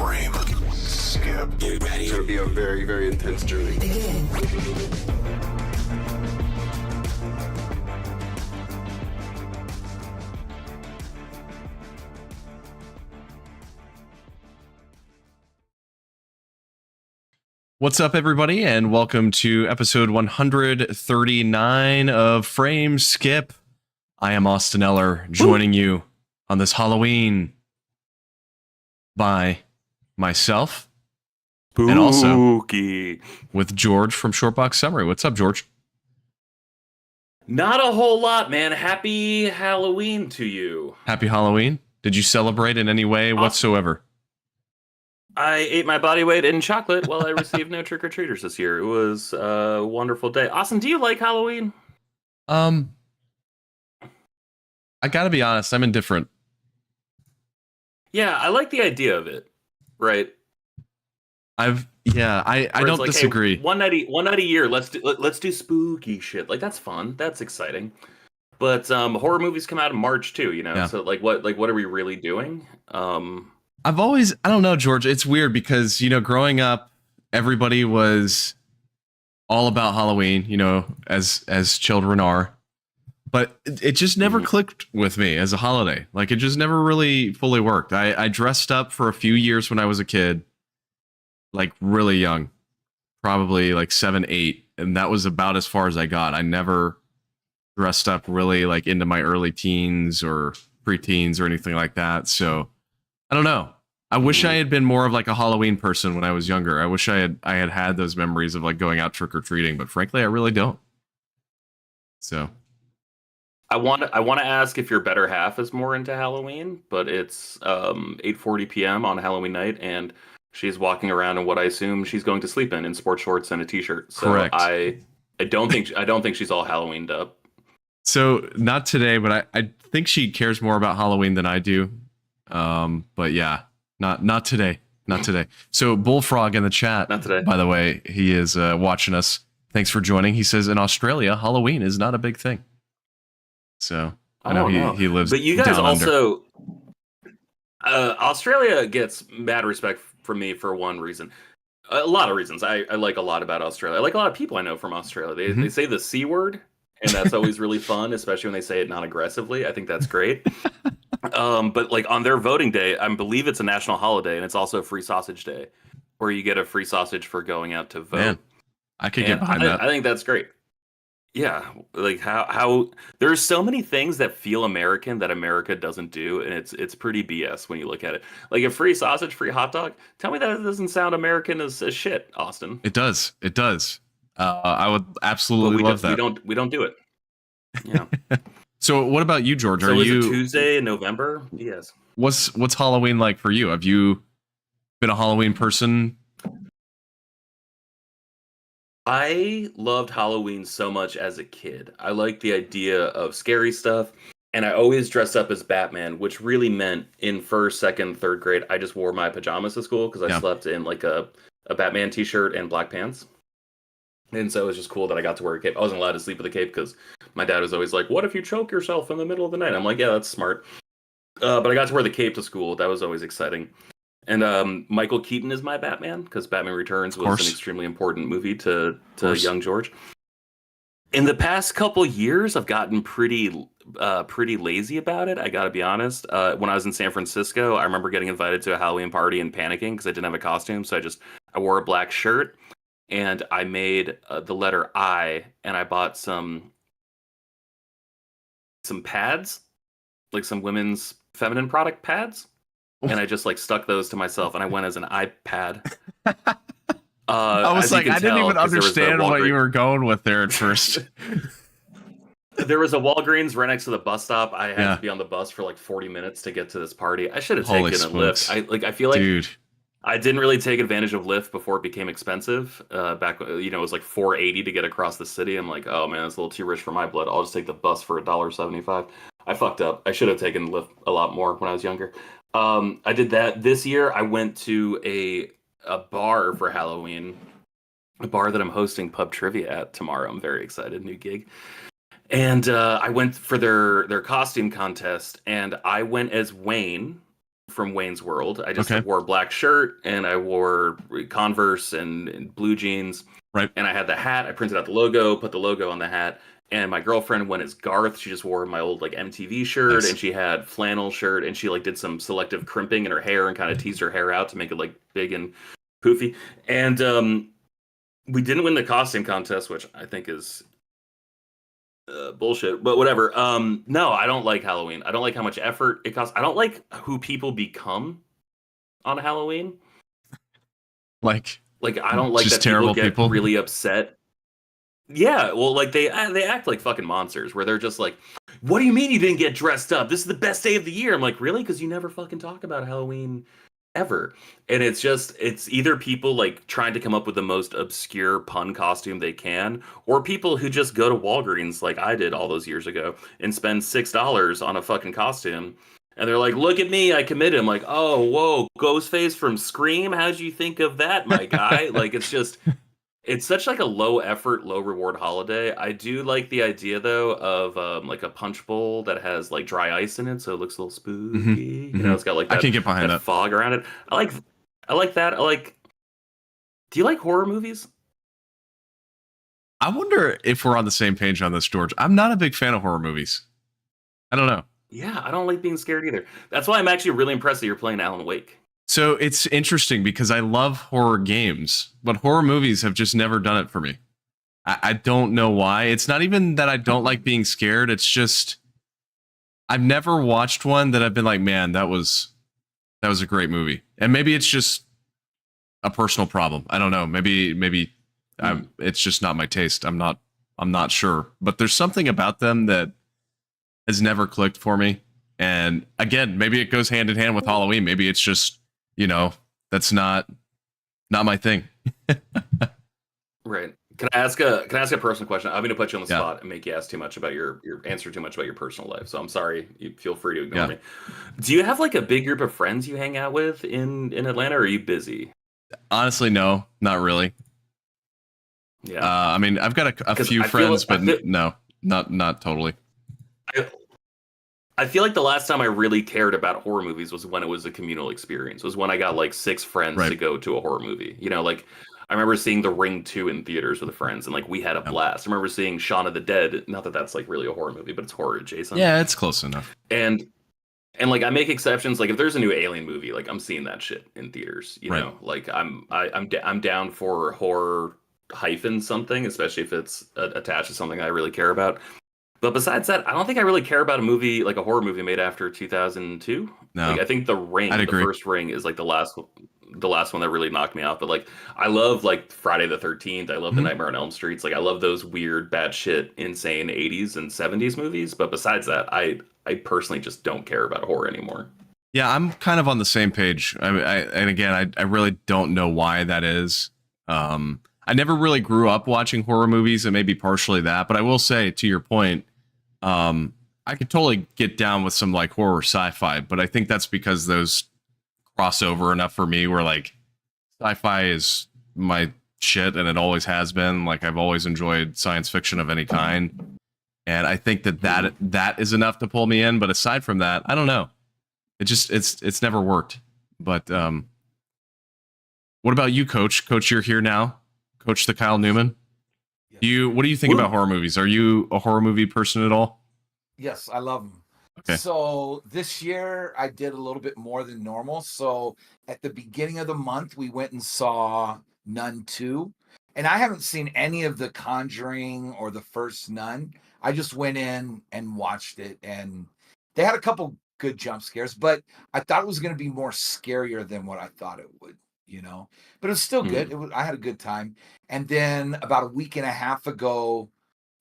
Frame. Skip. Get ready. It's going to be a very, very intense journey. Begin. What's up, everybody, and welcome to episode 139 of Frame Skip. I am Andie Eller, joining you on this Halloween by myself and also with George from Shortbox Summary. What's up, George? Not a whole lot, man. Happy Halloween to you. Happy Halloween. Did you celebrate in any way whatsoever? I ate my body weight in chocolate while I received no trick-or-treaters this year. It was a wonderful day. Austin, do you like Halloween? I gotta be honest, I'm indifferent. Yeah, I like the idea of it. Right. I don't like, disagree. Hey, one night a year, let's do spooky shit. Like, that's fun. That's exciting. But horror movies come out in March too, you know. Yeah. So what are we really doing? I don't know, George. It's weird because, you know, growing up, everybody was all about Halloween, you know, as children are. But it just never clicked with me as a holiday. Like, it just never really fully worked. I dressed up for a few years when I was a kid, like really young, probably like 7, 8. And that was about as far as I got. I never dressed up really like into my early teens or preteens or anything like that. So I don't know. I wish I had been more of like a Halloween person when I was younger. I wish I had those memories of like going out trick-or-treating, but frankly, I really don't. So I want to ask if your better half is more into Halloween, but it's 8:40 p.m. on Halloween night, and she's walking around in what I assume she's going to sleep in sports shorts and a t-shirt. So correct. I don't think she's all Halloweened up. So not today, but I think she cares more about Halloween than I do. But yeah, not today. Not today. So Bullfrog in the chat, Not today. by the way, he is watching us. Thanks for joining. He says in Australia, Halloween is not a big thing. So I know he lives. But you guys down under. also, Australia gets mad respect from me for one reason. A lot of reasons. I like a lot about Australia. I like a lot of people I know from Australia. They say the C word, and that's always really fun, especially when they say it non-aggressively. I think that's great. But like on their voting day, I believe it's a national holiday, and it's also Free Sausage Day, where you get a free sausage for going out to vote. Man, I could get behind that. I think that's great. Yeah, like how there's so many things that feel American that America doesn't do, and it's pretty BS when you look at it. Like a free sausage, free hot dog. Tell me that it doesn't sound American as shit, Austin. It does. It does. I would absolutely love that. We don't do it. Yeah. So what about you, George? So Are is you it Tuesday in November? Yes. What's Halloween like for you? Have you been a Halloween person? I loved Halloween so much as a kid. I liked the idea of scary stuff, and I always dressed up as Batman, which really meant in first, second, third grade, I just wore my pajamas to school because I slept in like a Batman t-shirt and black pants. And so it was just cool that I got to wear a cape. I wasn't allowed to sleep with a cape because my dad was always like, what if you choke yourself in the middle of the night? I'm like, yeah, that's smart. But I got to wear the cape to school. That was always exciting. And Michael Keaton is my Batman because Batman Returns was an extremely important movie to young George. In the past couple years, I've gotten pretty lazy about it. I got to be honest. When I was in San Francisco, I remember getting invited to a Halloween party and panicking because I didn't have a costume. So I wore a black shirt and I made the letter I, and I bought some pads, like some women's feminine product pads. And I just like stuck those to myself, and I went as an iPad. I was like, I didn't even understand what you were going with there at first. There was a Walgreens right next to the bus stop. I had to be on the bus for like 40 minutes to get to this party. I should have taken a Lyft. I feel like dude, I didn't really take advantage of Lyft before it became expensive. Back, it was like $4.80 to get across the city. I'm like, oh man, it's a little too rich for my blood. I'll just take the bus for $1.75. I fucked up. I should have taken Lyft a lot more when I was younger. I did that this year. I went to a bar for Halloween, a bar that I'm hosting pub trivia at tomorrow. I'm very excited. New gig. And I went for their costume contest, and I went as Wayne from Wayne's World. I just Okay. wore a black shirt and I wore Converse and blue jeans. Right. And I had the hat. I printed out the logo, put the logo on the hat. And my girlfriend went as Garth. She just wore my old like MTV shirt, Nice. and she had flannel shirt, and she like did some selective crimping in her hair and kind of teased her hair out to make it like big and poofy. And we didn't win the costume contest, which I think is bullshit, but whatever. No, I don't like Halloween. I don't like how much effort it costs. I don't like who people become on Halloween. Like I don't like just that people terrible get people. really upset. Yeah, well, like they act like fucking monsters, where they're just like, "What do you mean you didn't get dressed up? This is the best day of the year." I'm like, "Really? Because you never fucking talk about Halloween ever." And it's either people like trying to come up with the most obscure pun costume they can, or people who just go to Walgreens like I did all those years ago and spend $6 on a fucking costume. And they're like, "Look at me, I committed." I'm like, "Oh, whoa, Ghostface from Scream? How'd you think of that, my guy?" Like, it's such like a low effort, low reward holiday. I do like the idea though of like a punch bowl that has like dry ice in it, so it looks a little spooky. You know, it's got like I can get behind that. fog around it. I like that. Do you like horror movies? I wonder if we're on the same page on this, George. I'm not a big fan of horror movies. I don't know. Yeah, I don't like being scared either. That's why I'm actually really impressed that you're playing Alan Wake. So it's interesting because I love horror games, but horror movies have just never done it for me. I don't know why. It's not even that I don't like being scared. It's just I've never watched one that I've been like, man, that was a great movie. And maybe it's just a personal problem. I don't know. Maybe it's just not my taste. I'm not sure. But there's something about them that has never clicked for me. And again, maybe it goes hand in hand with Halloween. Maybe it's just, that's not my thing. Right. Can I ask a personal question? I'm going to put you on the spot and make you ask too much about your answer too much about your personal life. So I'm sorry. You feel free to ignore me. Do you have like a big group of friends you hang out with in Atlanta, or are you busy? Honestly, no, not really. Yeah. I mean, I've got a few friends, but no, not totally. I feel like the last time I really cared about horror movies was when it was a communal experience. Was when I got like 6 friends to go to a horror movie. Like I remember seeing The Ring 2 in theaters with friends, and like we had a blast. I remember seeing Shaun of the Dead. Not that that's like really a horror movie, but it's horror adjacent. Yeah, it's close enough. And like I make exceptions. Like if there's a new Alien movie, like I'm seeing that shit in theaters. You know, like I'm down for horror hyphen something, especially if it's attached to something I really care about. But besides that, I don't think I really care about a movie like a horror movie made after 2002. No, like I think The Ring, the first Ring, is like the last one that really knocked me out. But like I love like Friday the 13th. I love The Nightmare on Elm Streets. Like I love those weird, bad shit, insane 80s and 70s movies. But besides that, I personally just don't care about horror anymore. Yeah, I'm kind of on the same page. And again, I really don't know why that is. I never really grew up watching horror movies, and maybe partially that. But I will say, to your point, I could totally get down with some like horror sci-fi, but I think that's because those cross over enough for me where like sci-fi is my shit and it always has been. Like I've always enjoyed science fiction of any kind. And I think that is enough to pull me in. But aside from that, I don't know. It's never worked. But what about you, Coach? Coach, you're here now. Coach the Kyle Newman. What do you think about horror movies? Are you a horror movie person at all? Yes, I love them. Okay. So this year I did a little bit more than normal. So at the beginning of the month, we went and saw Nun 2. And I haven't seen any of The Conjuring or the first Nun. I just went in and watched it. And they had a couple good jump scares, but I thought it was going to be more scarier than what I thought it would. But it was still good. I had a good time. And then about a week and a half ago,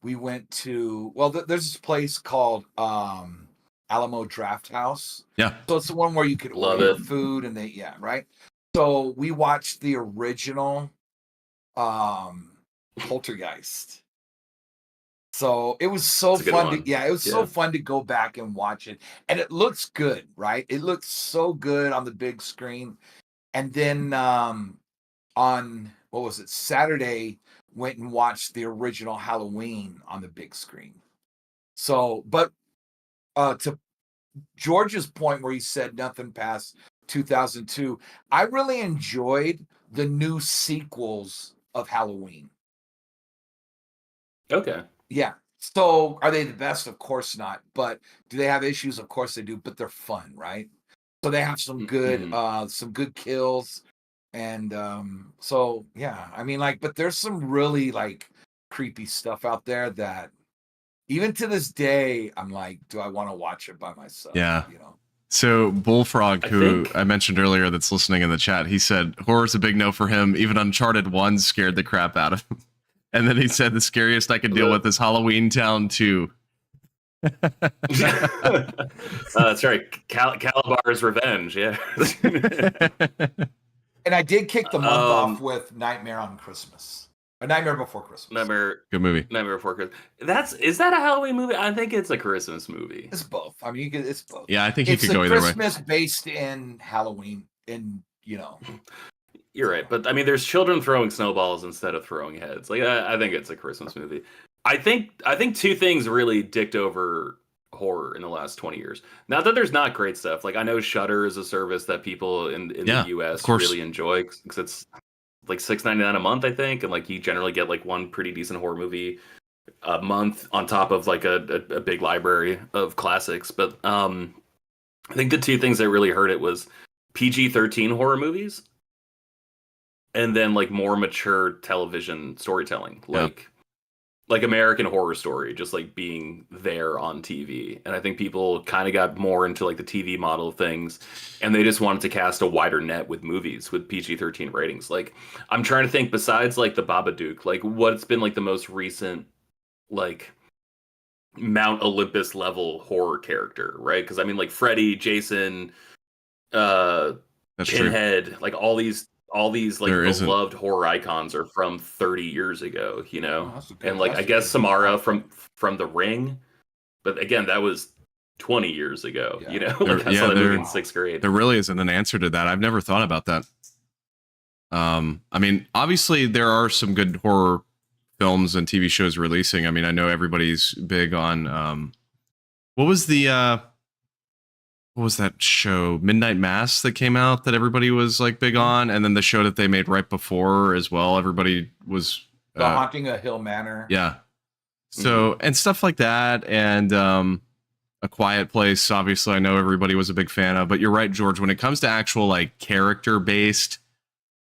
we went to, there's this place called Alamo Draft House. Yeah. So it's the one where you could order food and right? So we watched the original Poltergeist. So it was so fun so fun to go back and watch it. And it looks good, right? It looks so good on the big screen. And then on Saturday, went and watched the original Halloween on the big screen. So, but to George's point where he said nothing past 2002. I really enjoyed the new sequels of Halloween. Okay. Yeah. So are they the best? Of course not. But do they have issues? Of course they do. But they're fun, right? So they have some good kills, and so yeah. I mean, like, but there's some really like creepy stuff out there that even to this day, I'm like, do I want to watch it by myself? Yeah. You know. So Bullfrog, who I mentioned earlier, that's listening in the chat, he said horror's a big no for him. Even Uncharted 1 scared the crap out of him. And then he said the scariest I could deal with is Halloween Town 2. That's right. Calabar's Revenge. Yeah. And I did kick the month off with Nightmare on Christmas. A Nightmare Before Christmas. Good movie. Nightmare Before Christmas. Is that a Halloween movie? I think it's a Christmas movie. It's both. I mean, it's both. Yeah, I think you could go either way. It's Christmas based in Halloween, and You're right, but I mean, there's children throwing snowballs instead of throwing heads. Like, I think it's a Christmas movie. I think two things really dicked over horror in the last 20 years. Not that there's not great stuff. Like, I know Shudder is a service that people in the US really enjoy because it's like $6.99 a month, I think, and like you generally get like one pretty decent horror movie a month on top of like a big library of classics. But I think the two things that really hurt it was PG-13 horror movies, and then like more mature television storytelling, like American Horror Story, just like being there on TV. And I think people kind of got more into like the TV model of things, and they just wanted to cast a wider net with movies with PG-13 ratings. Like, I'm trying to think, besides like the Babadook, like what's been like the most recent like Mount Olympus level horror character, right? Because I mean, like Freddy, Jason, Pinhead, true. Like all these like beloved horror icons are from 30 years ago, you know? And like I guess Samara from The Ring, but again, that was 20 years ago, you know? Like I saw that movie in 6th grade. There really isn't an answer to that. I've never thought about that. I mean, obviously there are some good horror films and TV shows releasing. I mean, I know everybody's big on what was that show, Midnight Mass, that came out that everybody was like big on, and then the show that they made right before as well, everybody was The Haunting of Hill Manor. Yeah. So and stuff like that, and A Quiet Place, obviously I know everybody was a big fan of, but you're right, George, when it comes to actual like character based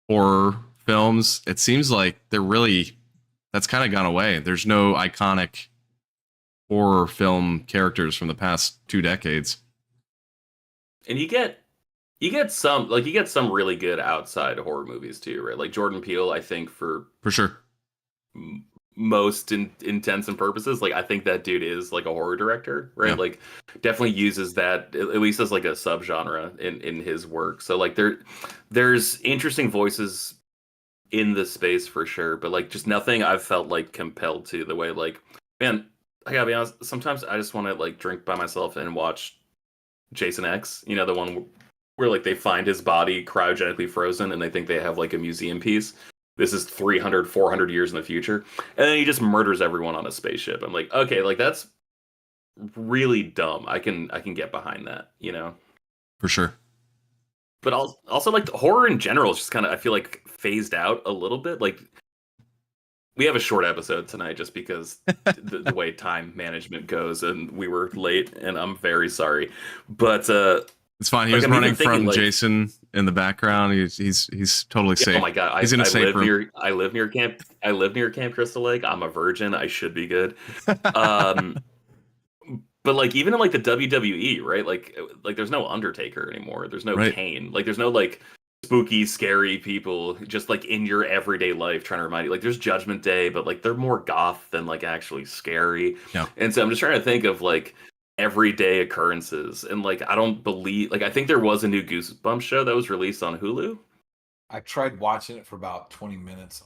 horror films, it seems like that's kind of gone away. There's no iconic horror film characters from the past 2 decades. And you get some really good outside horror movies too, right? Like Jordan Peele, I think for sure, most intents and purposes, like I think that dude is like a horror director, right? Yeah. Like definitely uses that at least as like a subgenre in his work. So like there's interesting voices in the space for sure, but like just nothing I've felt like compelled to the way like, man, I gotta be honest, sometimes I just want to like drink by myself and watch Jason X, you know, the one where like they find his body cryogenically frozen and they think they have like a museum piece. This is 300, 400 years in the future. And then he just murders everyone on a spaceship. I'm like, okay, like that's really dumb. I can get behind that, you know? For sure. But also like the horror in general is just kind of, I feel like phased out a little bit. Like we have a short episode tonight just because the way time management goes, and we were late, and I'm very sorry. But it's fine. He was running from like, Jason in the background. He's totally safe. Oh my god! He's in a safe room. I live near Camp Crystal Lake. I'm a virgin. I should be good. But like even in like the WWE, right? Like there's no Undertaker anymore. There's no Kane. Like there's no like spooky, scary people just like in your everyday life trying to remind you. Like there's Judgment Day, but like they're more goth than like actually scary. Yeah. And so I'm just trying to think of like everyday occurrences, and like I don't believe, like I think there was a new Goosebumps show that was released on Hulu. I tried watching it for about 20 minutes.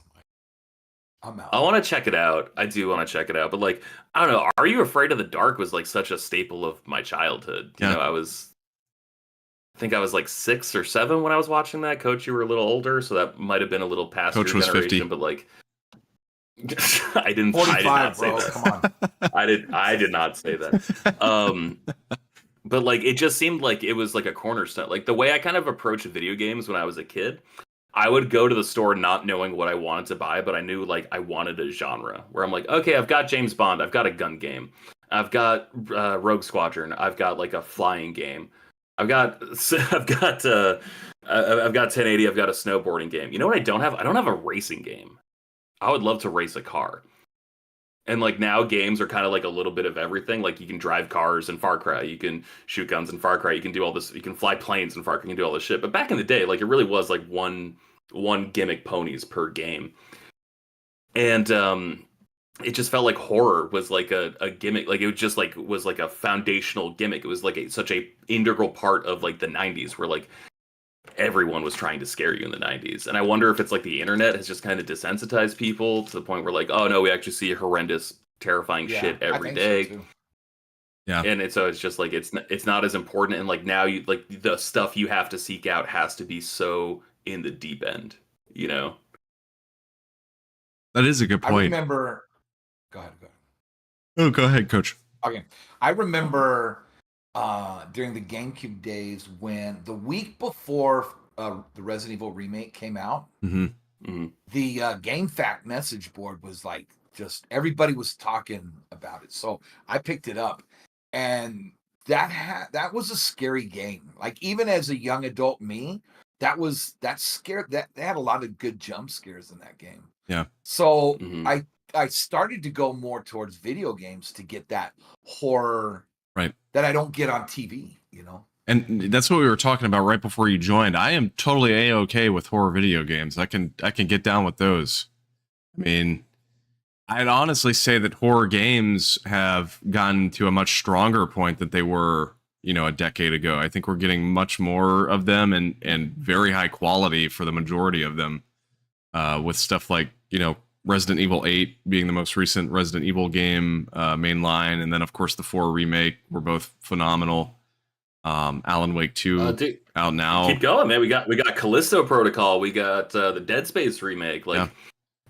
I'm out. I want to check it out. I do want to check it out, but like I don't know. Are You Afraid of the Dark was like such a staple of my childhood. You know, I think I was like 6 or 7 when I was watching that. Coach, you were a little older, so that might have been a little past Coach your was generation. 50. But like, I did not say that. I did not say that. but like it just seemed like it was like a cornerstone. Like the way I kind of approached video games when I was a kid, I would go to the store not knowing what I wanted to buy, but I knew like I wanted a genre where I'm like, okay, I've got James Bond, I've got a gun game, I've got Rogue Squadron, I've got like a flying game, I've got I've got 1080, I've got a snowboarding game. You know what I don't have? I don't have a racing game. I would love to race a car. And like now games are kind of like a little bit of everything. Like you can drive cars in Far Cry, you can shoot guns in Far Cry, you can do all this, you can fly planes in Far Cry, you can do all this shit. But back in the day, like it really was like one gimmick ponies per game. And it just felt like horror was like a gimmick. Like it was just like was like a foundational gimmick. It was like such a integral part of like the 90s where like everyone was trying to scare you in the 90s. And I wonder if it's like the internet has just kind of desensitized people to the point where like, oh no, we actually see horrendous, terrifying shit every day. So yeah. And so it's just like it's not as important. And like now you like the stuff you have to seek out has to be so in the deep end, you know? That is a good point. I remember go ahead. Oh, go ahead, Coach. Okay. I remember during the GameCube days when the week before the Resident Evil remake came out, Mm-hmm. Mm-hmm. the GameFAQ message board was like just everybody was talking about it. So I picked it up, and that was a scary game. Like even as a young adult me, that scared. That they had a lot of good jump scares in that game. Yeah. So Mm-hmm. I started to go more towards video games to get that horror right that I don't get on TV, you know. And that's what we were talking about right before you joined. I am totally A-okay with horror video games. I can get down with those. I mean, I'd honestly say that horror games have gotten to a much stronger point than they were, you know, a decade ago. I think we're getting much more of them and very high quality for the majority of them, with stuff like, you know, Resident Evil 8 being the most recent Resident Evil game, mainline, and then of course the 4 remake were both phenomenal. Alan Wake 2 out now. Keep going, man. We got Callisto Protocol, we got the Dead Space remake, like,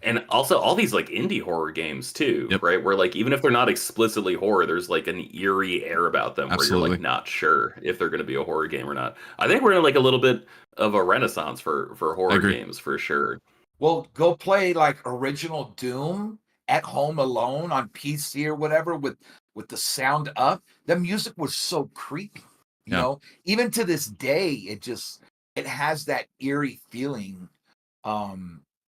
and also all these like indie horror games too, right? Where like even if they're not explicitly horror, there's like an eerie air about them where you're like not sure if they're going to be a horror game or not. I think we're in like a little bit of a renaissance for horror games for sure. Well, go play like original Doom at home alone on PC or whatever with the sound up. The music was so creepy, you know. Even to this day, it has that eerie feeling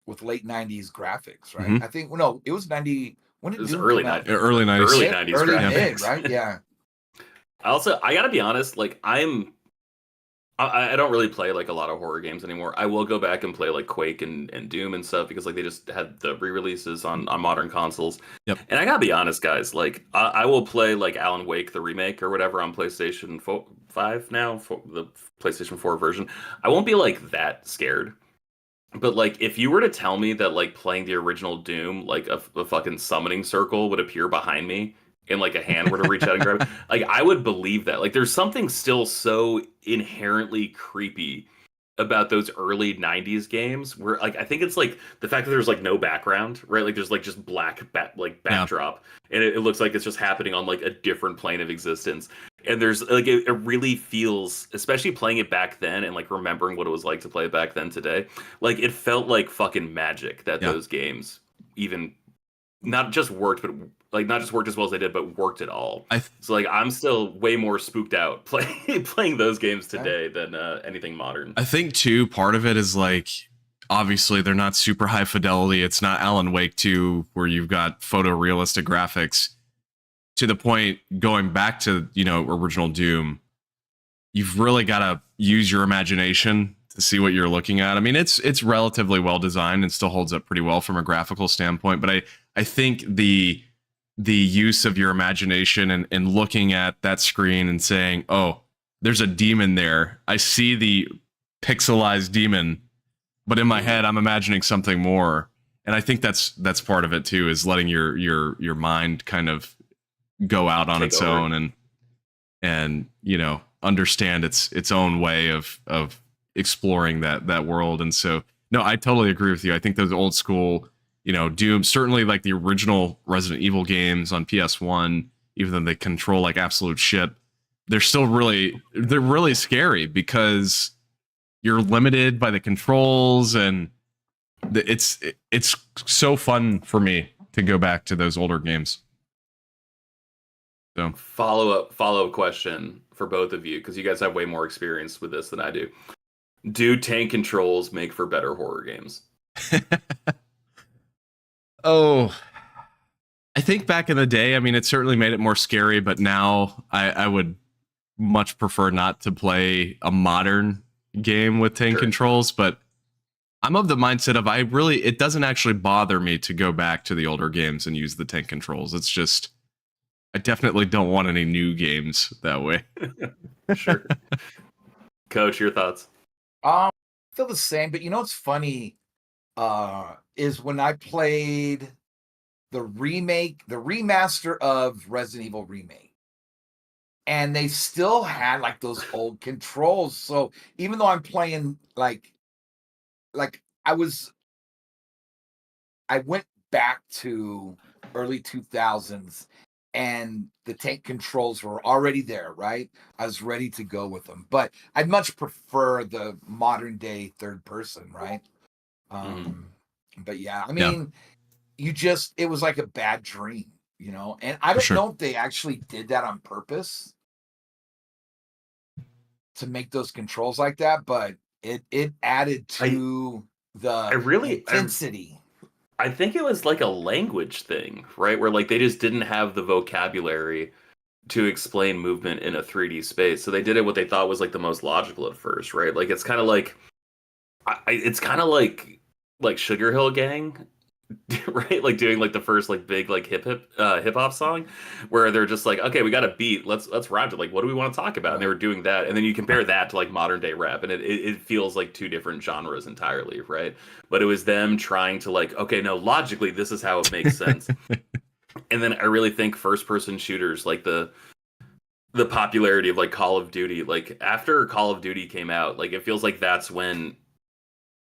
with late 90s graphics, right? Mm-hmm. I think it was 90 when it was early 90s. Early 90s early graphics. mid, right? Yeah. I gotta be honest, like I don't really play like a lot of horror games anymore. I will go back and play like Quake and Doom and stuff because like they just had the re-releases on modern consoles. Yep. And I gotta be honest, guys, like I will play like Alan Wake the remake or whatever on PlayStation 5 now, for the PlayStation 4 version. I won't be like that scared. But like if you were to tell me that like playing the original Doom, like a fucking summoning circle would appear behind me and like a hand were to reach out and grab it, like I would believe that. Like there's something still so inherently creepy about those early 90s games where like I think it's like the fact that there's like no background, right? Like there's like just black backdrop and it looks like it's just happening on like a different plane of existence. And there's like it really feels, especially playing it back then and like remembering what it was like to play it back then today, like it felt like fucking magic that those games even not just worked, but like not just worked as well as they did, but worked at all. So like I'm still way more spooked out playing those games today than anything modern. I think too, part of it is like obviously they're not super high fidelity. It's not Alan Wake 2 where you've got photorealistic graphics. To the point, going back to, you know, original Doom, you've really got to use your imagination to see what you're looking at. I mean, it's relatively well designed and still holds up pretty well from a graphical standpoint, but I think the use of your imagination and looking at that screen and saying, oh, there's a demon there. I see the pixelized demon, but in my head, I'm imagining something more. And I think that's part of it too, is letting your mind kind of go out on its own and you know, understand its own way of exploring that world. And so no, I totally agree with you. I think those old school, you know, Doom, certainly like the original Resident Evil games on PS1, even though they control like absolute shit, they're really scary because you're limited by the controls, and it's so fun for me to go back to those older games. So Follow-up question for both of you, because you guys have way more experience with this than I do. Do tank controls make for better horror games? Oh, I think back in the day, I mean, it certainly made it more scary, but now I would much prefer not to play a modern game with tank controls. But I'm of the mindset of it doesn't actually bother me to go back to the older games and use the tank controls. It's just, I definitely don't want any new games that way. Sure. Coach, your thoughts? I feel the same, but you know what's funny is when I played the remaster of Resident Evil Remake, and they still had like those old controls. So even though I'm playing like I went back to early 2000s, and the tank controls were already there, right? I was ready to go with them, but I'd much prefer the modern day third person, right? But yeah, I mean, it was like a bad dream, you know? And I don't know if they actually did that on purpose to make those controls like that, but it added to the intensity. I think it was like a language thing, right? Where like they just didn't have the vocabulary to explain movement in a 3D space. So they did it what they thought was like the most logical at first, right? Like it's kind of like Sugar Hill Gang, right? Like doing like the first like big like hip hop song, where they're just like, okay, we got a beat, let's rhyme to like, what do we want to talk about? And they were doing that, and then you compare that to like modern day rap, and it feels like two different genres entirely, right? But it was them trying to like, okay, no, logically this is how it makes sense. And then I really think first person shooters, like the popularity of like Call of Duty, like after Call of Duty came out, like it feels like that's when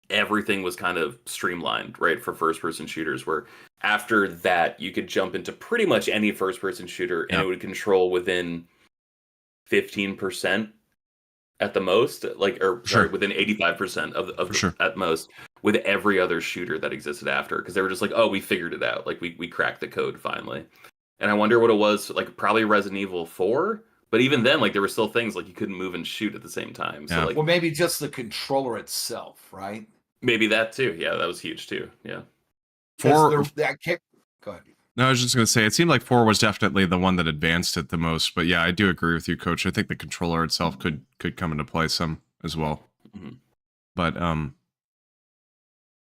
everything was kind of streamlined, right, for first person shooters, where after that you could jump into pretty much any first person shooter and it would control within 15% at the most, like, or sorry, within 85% of at most, with every other shooter that existed after, because they were just like, oh, we figured it out, like we cracked the code finally. And I wonder what it was, like probably Resident Evil 4, but even then, like there were still things like you couldn't move and shoot at the same time. So like, well, maybe just the controller itself, right? Maybe that too. Yeah, that was huge too. Yeah. Go ahead. No, I was just going to say, it seemed like 4 was definitely the one that advanced it the most. But yeah, I do agree with you, Coach. I think the controller itself could come into play some as well. Mm-hmm. But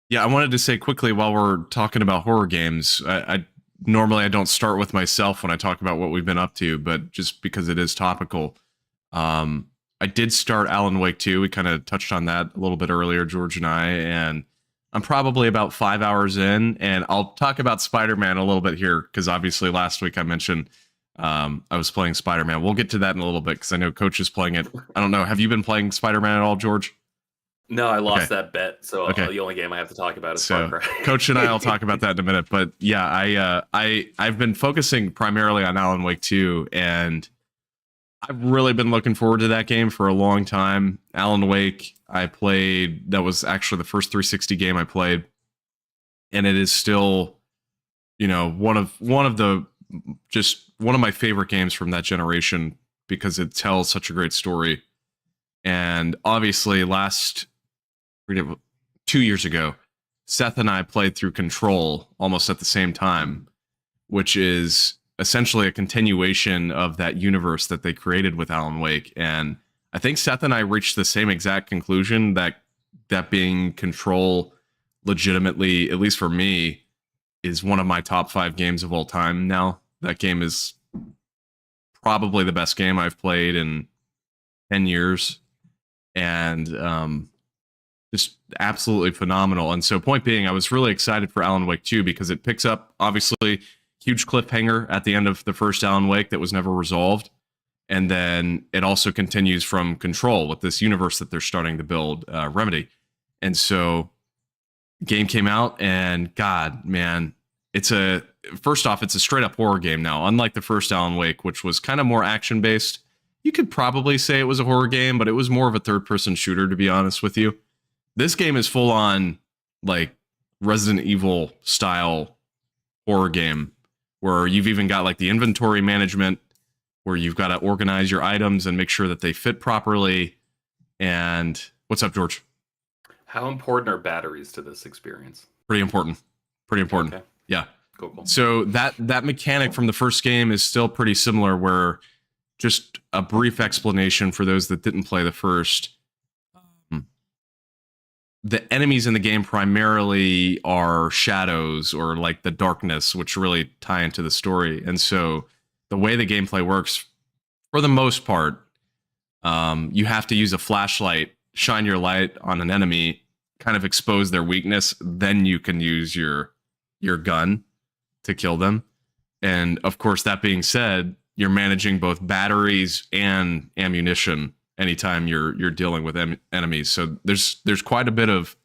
yeah, I wanted to say quickly while we're talking about horror games, I normally I don't start with myself when I talk about what we've been up to, but just because it is topical, I did start Alan Wake 2. We kind of touched on that a little bit earlier, George and I, and I'm probably about 5 hours in, and I'll talk about Spider-Man a little bit here, because obviously last week I mentioned I was playing Spider-Man. We'll get to that in a little bit, because I know Coach is playing it. I don't know. Have you been playing Spider-Man at all, George? No, I lost that bet, so the only game I have to talk about is Far Cry. Coach and I will talk about that in a minute. But yeah, I've been focusing primarily on Alan Wake 2, and I've really been looking forward to that game for a long time. Alan Wake, I played, that was actually the first 360 game I played, and it is still, you know, one of my favorite games from that generation, because it tells such a great story. And obviously 2 years ago, Seth and I played through Control almost at the same time, which is essentially a continuation of that universe that they created with Alan Wake. And I think Seth and I reached the same exact conclusion, that being Control legitimately, at least for me, is one of my top 5 games of all time now. That game is probably the best game I've played in 10 years. And just absolutely phenomenal. And so point being, I was really excited for Alan Wake 2, because it picks up, obviously, huge cliffhanger at the end of the first Alan Wake that was never resolved. And then it also continues from Control with this universe that they're starting to build, Remedy. And so game came out, and God, man, first off, it's a straight up horror game now, unlike the first Alan Wake, which was kind of more action based. you could probably say it was a horror game, but it was more of a third-person shooter, to be honest with you. This game is full on like Resident Evil style horror game, where you've even got like the inventory management, where you've got to organize your items and make sure that they fit properly. And what's up, George? How important are batteries to this experience? Pretty important. Pretty important. Okay. Yeah. Cool. So that mechanic from the first game is still pretty similar, where just a brief explanation for those that didn't play the first. The enemies in the game primarily are shadows or like the darkness, which really tie into the story. And so the way the gameplay works, for the most part, you have to use a flashlight, shine your light on an enemy, kind of expose their weakness, then you can use your gun to kill them. And of course, that being said, you're managing both batteries and ammunition anytime you're dealing with enemies. So there's quite a bit of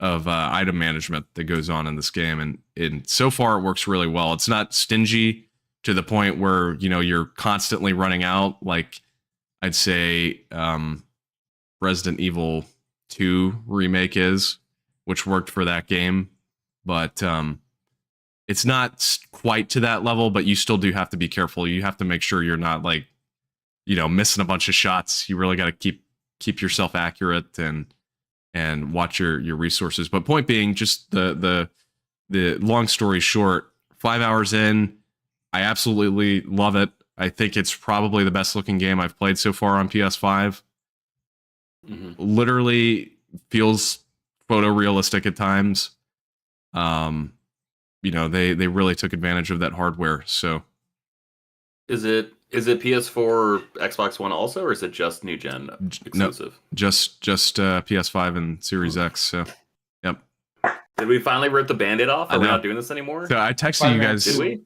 item management that goes on in this game, and so far it works really well. It's not stingy to the point where you're constantly running out, like I'd say Resident Evil 2 remake is, which worked for that game, but it's not quite to that level. But you still do have to be careful. You have to make sure you're not like missing a bunch of shots. You really got to keep yourself accurate and watch your resources. But point being, just the long story short, 5 hours in, I absolutely love it. I think it's probably the best looking game I've played so far on PS5. Mm-hmm. Literally feels photorealistic at times. They really took advantage of that hardware. So Is it PS4 or Xbox One also, or is it just new gen exclusive? No, just PS5 and Series X. So, yep. Did we finally rip the Band-Aid off? Are we know. not doing this anymore? So I texted you guys. Did we?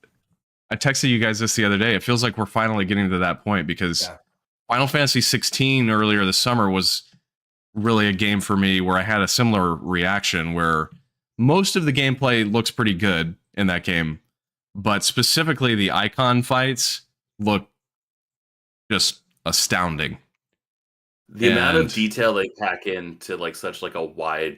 I texted you guys this the other day. It feels like we're finally getting to that point, because Final Fantasy 16 earlier this summer was really a game for me where I had a similar reaction, where most of the gameplay looks pretty good in that game, but specifically the icon fights look just astounding. The amount of detail they pack into like such like a wide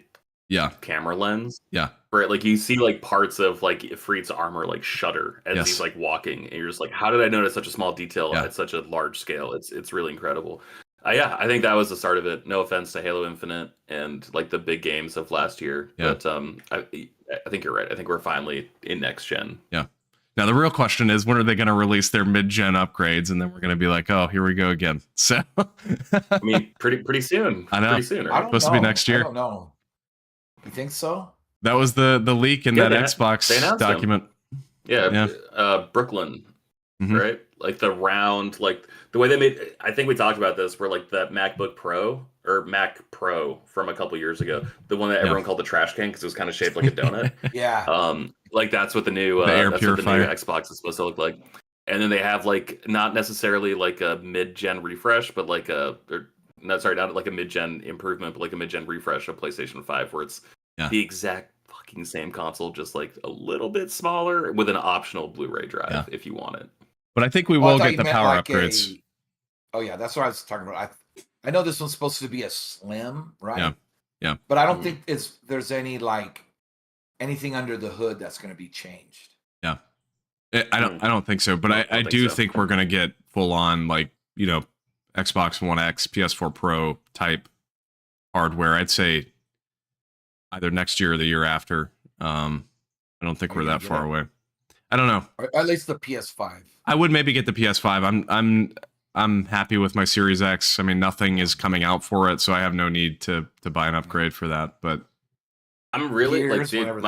camera lens. Yeah. Right, like you see like parts of like Ifrit's armor like shudder as he's like walking, and you're just like, how did I notice such a small detail at such a large scale? It's really incredible. I think that was the start of it. No offense to Halo Infinite and like the big games of last year, but I think you're right. I think we're finally in next gen. Yeah. Now the real question is, when are they going to release their mid-gen upgrades, and then we're going to be like, oh, here we go again. So I mean, pretty soon. I know. Pretty soon. Right? Supposed to be next year. I don't know. You think so? That was the leak in that Xbox document. Brooklyn, right? Like the round, like the way they made. I think we talked about this, where like that MacBook Pro or Mac Pro from a couple years ago, the one that everyone called the trash can because it was kind of shaped like a donut. Like that's what the new air purifier Xbox is supposed to look like. And then they have like not necessarily like a mid-gen refresh, but like not like a mid-gen improvement, but like a mid-gen refresh of PlayStation 5, where it's the exact fucking same console, just like a little bit smaller with an optional Blu-ray drive if you want it. But I think we will get the power upgrades. Oh yeah, that's what I was talking about. I know this one's supposed to be a slim, right? Yeah. But I don't think there's any like anything under the hood that's going to be changed. Yeah, I don't think so. But I do think we're going to get full on like Xbox One X, PS4 Pro type hardware. I'd say either next year or the year after. I don't think we're that far away. I don't know. Or at least the PS5. I would maybe get the PS5. I'm happy with my Series X. I mean, nothing is coming out for it, so I have no need to buy an upgrade for that. But I'm really like, dude,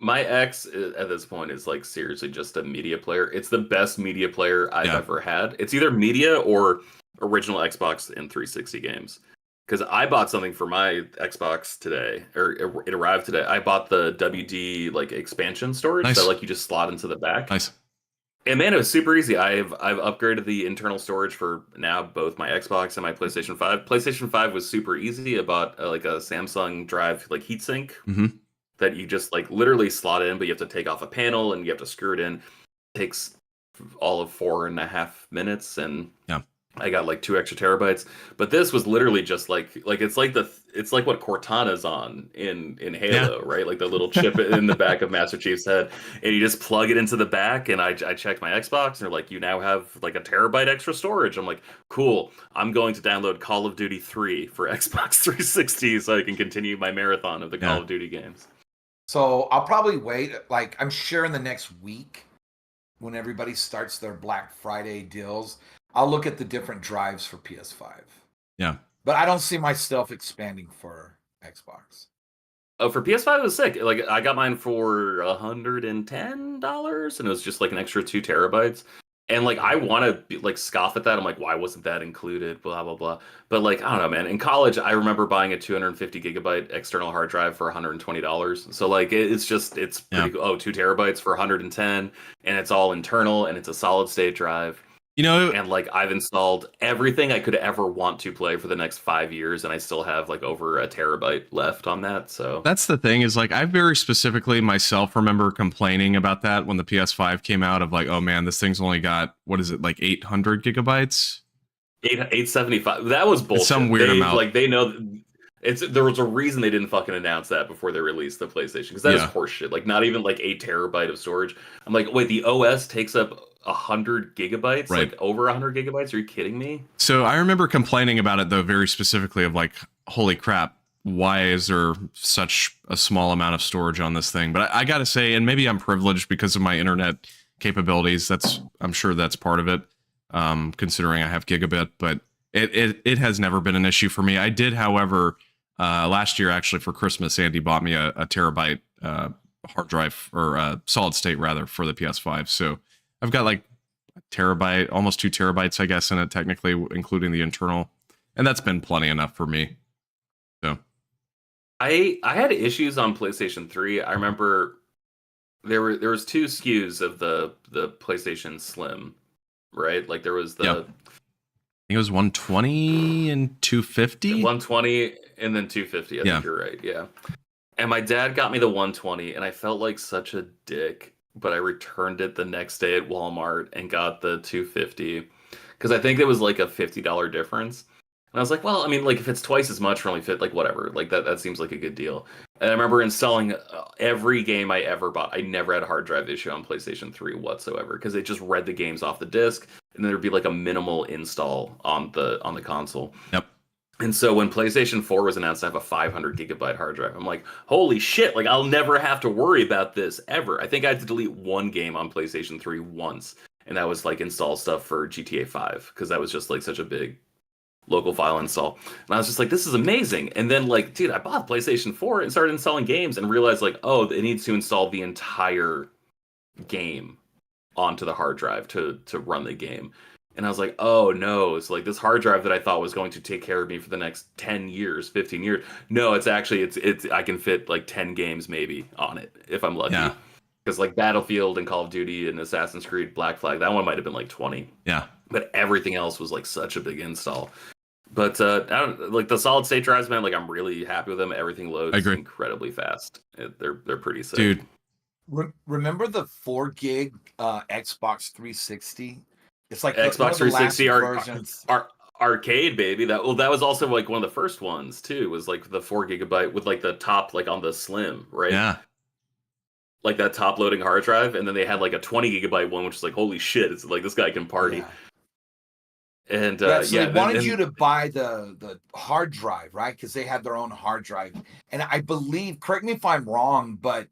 my X at this point is like seriously just a media player. It's the best media player I've ever had. It's either media or original Xbox and 360 games. Because I bought something for my Xbox today, or it arrived today. I bought the WD like expansion storage that like you just slot into the back. Nice. And man, it was super easy. I've upgraded the internal storage for now both my Xbox and my PlayStation 5. PlayStation 5 was super easy. I bought like a Samsung Drive like heatsink that you just like literally slot in, but you have to take off a panel and you have to screw it in. It takes all of 4.5 minutes, and I got like 2 extra terabytes, but this was literally just like it's like what Cortana's on in Halo, right? Like the little chip in the back of Master Chief's head, and you just plug it into the back. And I checked my Xbox, and they're like, you now have like a terabyte extra storage. I'm like, cool. I'm going to download Call of Duty 3 for Xbox 360 so I can continue my marathon of the Call of Duty games. So I'll probably wait. Like I'm sure in the next week, when everybody starts their Black Friday deals, I'll look at the different drives for PS5. Yeah. But I don't see myself expanding for Xbox. Oh, for PS5 it was sick. Like I got mine for $110, and it was just like an extra 2 terabytes. And like I want to like scoff at that. I'm like, why wasn't that included? Blah blah blah. But like I don't know, man. In college, I remember buying a 250 gigabyte external hard drive for $120. So like it's pretty cool. Oh, 2 terabytes for 110, and it's all internal, and it's a solid state drive. You know, And like I've installed everything I could ever want to play for the next 5 years, and I still have like over a terabyte left on that. So that's the thing is like I very specifically myself remember complaining about that when the PS5 came out of like, oh man, this thing's only got, what is it, like 800 gigabytes? 875. That was bullshit. It's some weird amount. Like they know there was a reason they didn't fucking announce that before they released the PlayStation, because that is horseshit. Like not even like 8 terabyte of storage. I'm like, wait, the OS takes up 100 gigabytes, right? Like over 100 gigabytes? Are you kidding me? So I remember complaining about it though, very specifically of like, holy crap, why is there such a small amount of storage on this thing? But I gotta say, and maybe I'm privileged because of my internet capabilities. I'm sure that's part of it. Considering I have gigabit, but it has never been an issue for me. I did, however, last year actually for Christmas, Andy bought me a terabyte hard drive, or solid state rather, for the PS5. So I've got like a terabyte, almost 2 terabytes, I guess, in it technically, including the internal, and that's been plenty enough for me. So I had issues on PlayStation 3. I remember there was 2 SKUs of the PlayStation Slim, right? Like there was the I think it was 120 and 250. 120 and then 250. I think you're right. Yeah. And my dad got me the 120, and I felt like such a dick, but I returned it the next day at Walmart and got the 250 because I think it was like a $50 difference. And I was like, well, I mean, like if it's twice as much for only like whatever, like that seems like a good deal. And I remember installing every game I ever bought. I never had a hard drive issue on PlayStation 3 whatsoever because it just read the games off the disc, and then there'd be like a minimal install on the console. Yep. And so when PlayStation 4 was announced to have a 500 gigabyte hard drive, I'm like, holy shit, like I'll never have to worry about this ever. I think I had to delete one game on PlayStation 3 once, and that was like install stuff for GTA 5, because that was just like such a big local file install. And I was just like, this is amazing. And then like, dude, I bought PlayStation 4 and started installing games and realized like, oh, it needs to install the entire game onto the hard drive to run the game. And I was like, oh no, it's like this hard drive that I thought was going to take care of me for the next 10 years, 15 years. No, it's actually, it's I can fit like 10 games maybe on it if I'm lucky. Yeah. Because like Battlefield and Call of Duty and Assassin's Creed Black Flag, that one might have been like 20. Yeah. But everything else was like such a big install. But I don't, like the solid state drives, man, like I'm really happy with them. Everything loads incredibly fast. They're pretty sick. Dude. Remember the 4 gig Xbox 360? It's like Xbox 360 arcade, baby. That was also like one of the first ones too. Was like the 4 gigabyte with like the top, like on the Slim, right? Yeah. Like that top loading hard drive, and then they had like a 20 gigabyte one, which is like holy shit! It's like this guy can party. Yeah. And so they wanted you to buy the hard drive, right? Because they had their own hard drive, and I believe, correct me if I'm wrong, but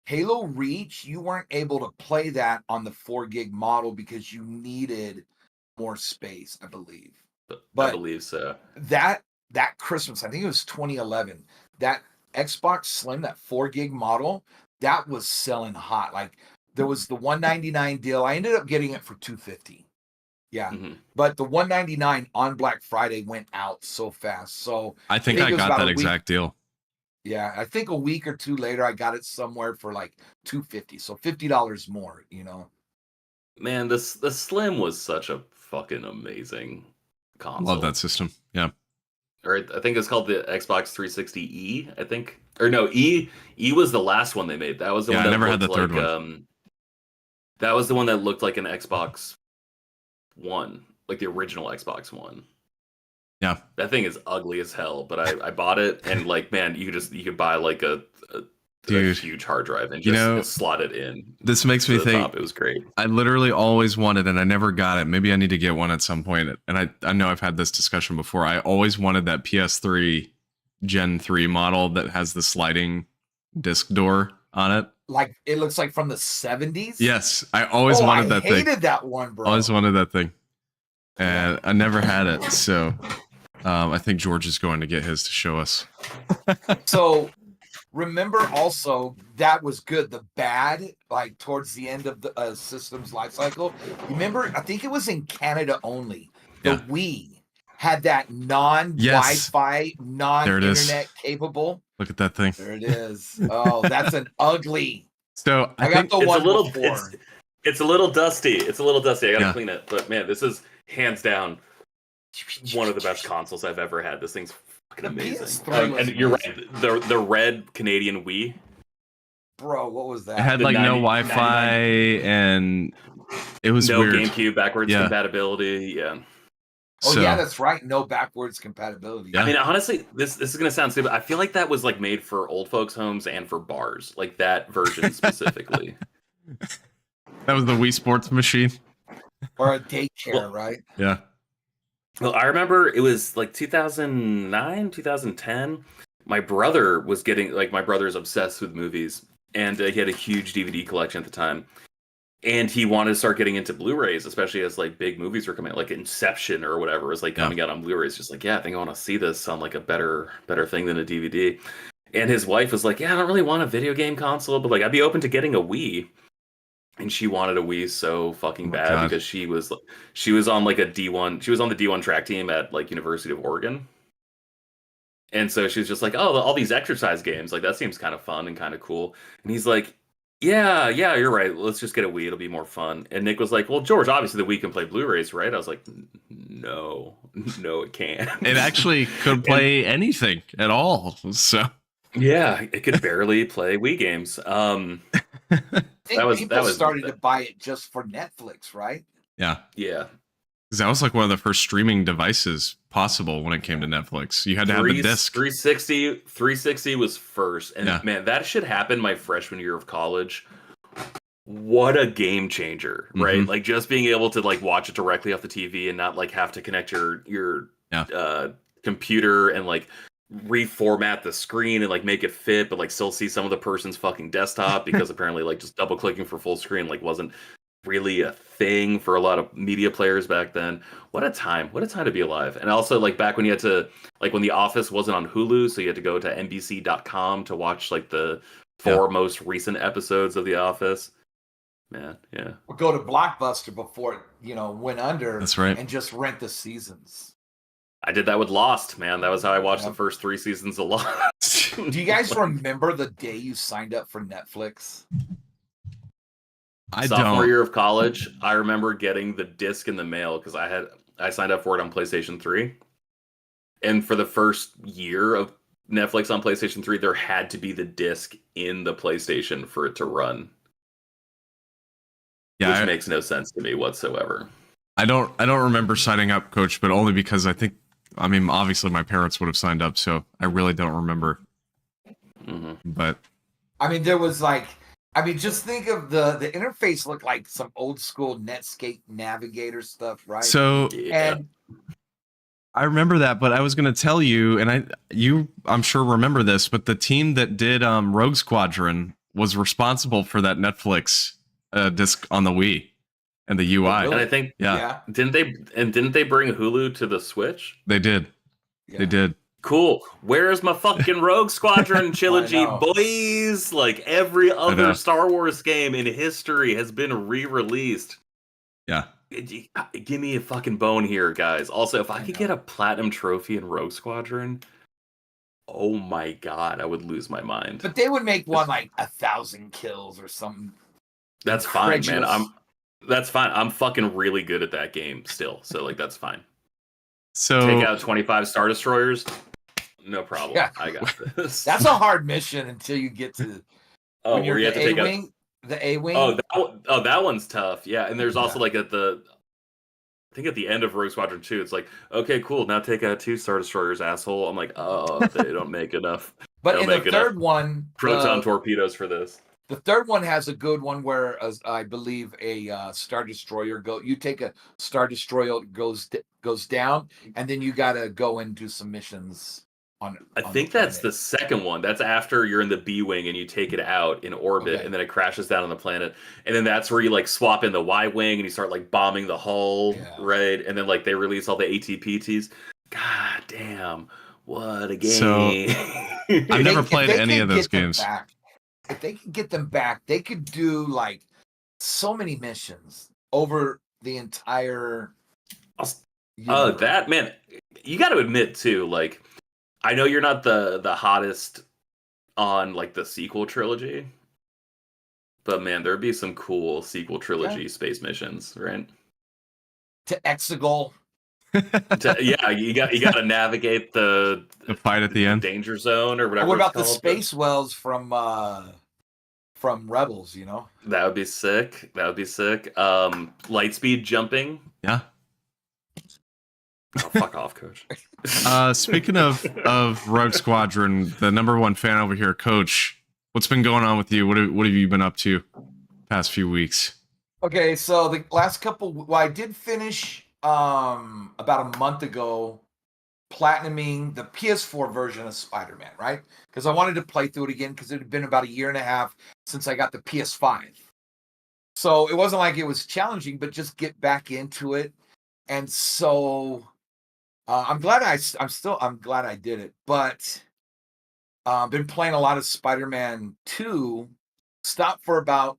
Halo Reach, you weren't able to play that on the 4 gig model because you needed more space, I believe. But I believe so. That Christmas, I think it was 2011, that Xbox Slim, that 4 gig model, that was selling hot. Like there was the $199 deal. I ended up getting it for $250. Yeah. Mm-hmm. But the $199 on Black Friday went out so fast. So I think I got that exact deal. Yeah, I think a week or two later, I got it somewhere for like $250, so $50 more. You know, man, the Slim was such a fucking amazing console. Love that system. Yeah, or I think it's called the Xbox 360E. I think, or no, E was the last one they made. That was the one that I never had the third one. That was the one that looked like an Xbox One. like the original Xbox One. Yeah. That thing is ugly as hell, but I bought it, and like, man, you could buy like a Dude, huge hard drive and you just know, slot it in. This makes me to the think. top. It was great. I literally always wanted, and I never got it. Maybe I need to get one at some point. And I know I've had this discussion before. I always wanted that PS3 Gen 3 model that has the sliding disc door on it. Like it looks like from the 70s. Yes, I always wanted that thing. I hated that one, bro. Always wanted that thing, and I never had it. So I think George is going to get his to show us. So remember also that was good. The bad, like towards the end of the system's life cycle. Remember, I think it was in Canada only. The Wii had that non-Wi-Fi, non-internet capable. Look at that thing. There it is. Oh, that's an ugly. So I got the one before. It's a little dusty. It's a little dusty. I gotta clean it. But man, this is hands down one of the best consoles I've ever had. This thing's fucking amazing. And you're right. The red Canadian Wii. Bro, what was that? It had like no Wi-Fi and it was no weird. GameCube backwards compatibility. Yeah. Oh yeah, that's right. No backwards compatibility. I mean, honestly, this is gonna sound stupid. I feel like that was like made for old folks' homes and for bars, like that version specifically. That was the Wii Sports machine, or a daycare, right? Yeah. Well, I remember it was like 2009, 2010. My brother was getting my brother's obsessed with movies, and he had a huge DVD collection at the time. And he wanted to start getting into Blu-rays, especially as like big movies were coming out, like Inception or whatever was like coming out on Blu-rays. Just like, I think I want to see this on like a better thing than a DVD. And his wife was like, I don't really want a video game console, but like I'd be open to getting a Wii. And she wanted a Wii so fucking bad because she was on like a D1. She was on the D1 track team at like University of Oregon. And so she was just like, all these exercise games, like that seems kind of fun and kind of cool. And he's like, yeah, you're right. Let's just get a Wii. It'll be more fun. And Nick was like, well, George, obviously the Wii can play Blu-rays, right? I was like, no, it can't. It actually could play anything at all. So yeah, it could barely play Wii games. I think people started to buy it just for Netflix, right? Yeah. Yeah. That was like one of the first streaming devices possible when it came to Netflix. You had to have the disc. 360 was first. And man, that shit happened my freshman year of college. What a game changer, right? Mm-hmm. Like just being able to like watch it directly off the TV and not like have to connect your computer and like reformat the screen and like make it fit, but like still see some of the person's fucking desktop because apparently like just double clicking for full screen like wasn't really a thing for a lot of media players back then. What a time to be alive. And also like back when you had to like when The Office wasn't on Hulu, so you had to go to NBC.com to watch like the 4 most recent episodes of The Office. Man, yeah. Or go to Blockbuster before it, went under. That's right. And just rent the seasons. I did that with Lost, man. That was how I watched the first 3 seasons of Lost. Do you guys remember the day you signed up for Netflix? Sophomore year of college, I remember getting the disc in the mail because I signed up for it on PlayStation 3. And for the first year of Netflix on PlayStation 3, there had to be the disc in the PlayStation for it to run. Yeah, which makes no sense to me whatsoever. I don't remember signing up, Coach, but only because obviously my parents would have signed up, so I really don't remember. Mm-hmm. But there was just think of the interface looked like some old school Netscape Navigator stuff, right? So and I remember that, but I was going to tell you, and I'm sure remember this, but the team that did Rogue Squadron was responsible for that Netflix disc on the Wii and the UI. And I think didn't they bring Hulu to the Switch? They did. Yeah. They did. Cool. Where's my fucking Rogue Squadron trilogy, boys? Like every other Star Wars game in history has been re-released. Yeah. Give me a fucking bone here, guys. Also, if I could get a platinum trophy in Rogue Squadron, oh my god, I would lose my mind. But they would make one like 1,000 kills or something. That's fine, man. That's fine. I'm fucking really good at that game still, so like that's fine. So take out 25 Star Destroyers. No problem. Yeah. I got this. That's a hard mission until you get to when you're the A-wing. The A-wing. That one's tough. Yeah, and there's also like I think at the end of Rogue Squadron 2, it's like, okay, cool. Now take out 2 Star Destroyers, asshole. I'm like, oh, they don't make enough. But They don't in the make enough third one, proton torpedoes for this. the third one has a good one where I believe a Star Destroyer you take a Star Destroyer goes down, and then you got to go and do some missions on. I think that's the second one. That's after you're in the B-wing and you take it out in orbit, and then it crashes down on the planet, and then that's where you like swap in the Y-wing and you start like bombing the hull, right? And then like they release all the ATPTs. God damn, what a game! So I've never played any of those games. If they could get them back, they could do like so many missions over the entire. That man, you got to admit too, like. I know you're not the hottest on like the sequel trilogy, but man, there'd be some cool sequel trilogy space missions, right? To Exegol. You got to navigate the fight at the end, danger zone or whatever. What about the space wells from Rebels? You know, that would be sick. Lightspeed jumping. Yeah. Oh, fuck off, Coach. Speaking of Rogue Squadron, the number one fan over here, Coach, what's been going on with you? What have you been up to past few weeks? Okay, so the last I did finish about a month ago platinuming the PS4 version of Spider-Man, right? Because I wanted to play through it again because it had been about 1.5 years since I got the PS5. So it wasn't like it was challenging, but just get back into it. And so I'm glad I did it, but been playing a lot of Spider-Man 2. Stopped for about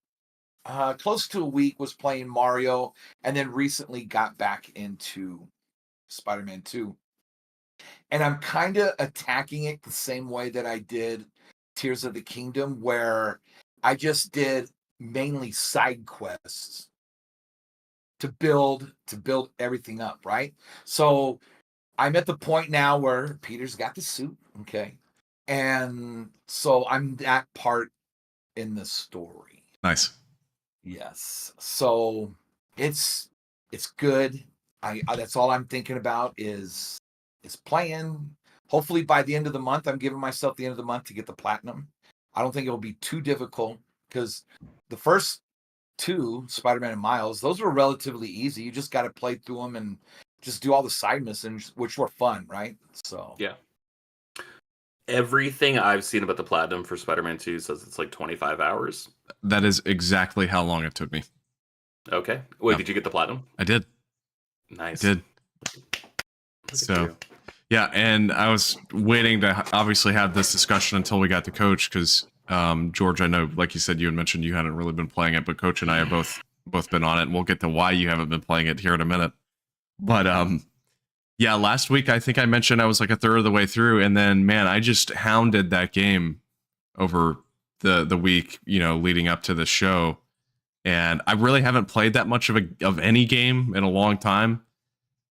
close to a week, was playing Mario, and then recently got back into Spider-Man 2. And I'm kind of attacking it the same way that I did Tears of the Kingdom, where I just did mainly side quests to build everything up, right? So I'm at the point now where Peter's got the suit, okay? And so I'm that part in the story. Nice. Yes. So it's good. I that's all I'm thinking about is playing. Hopefully by the end of the month, I'm giving myself the end of the month to get the platinum. I don't think it'll be too difficult because the first 2, Spider-Man and Miles, those were relatively easy. You just got to play through them and just do all the side missions, which were fun, right? So yeah. Everything I've seen about the platinum for Spider-Man 2 says it's like 25 hours. That is exactly how long it took me. Okay. Wait, did you get the platinum? I did. Nice. I did. So, yeah, and I was waiting to obviously have this discussion until we got to Coach because George, I know, like you said, you had mentioned you hadn't really been playing it, but Coach and I are both been on it, and we'll get to why you haven't been playing it here in a minute. But yeah, last week I think I mentioned I was like a third of the way through, and then man, I just hounded that game over the week, leading up to the show, and I really haven't played that much of any game in a long time.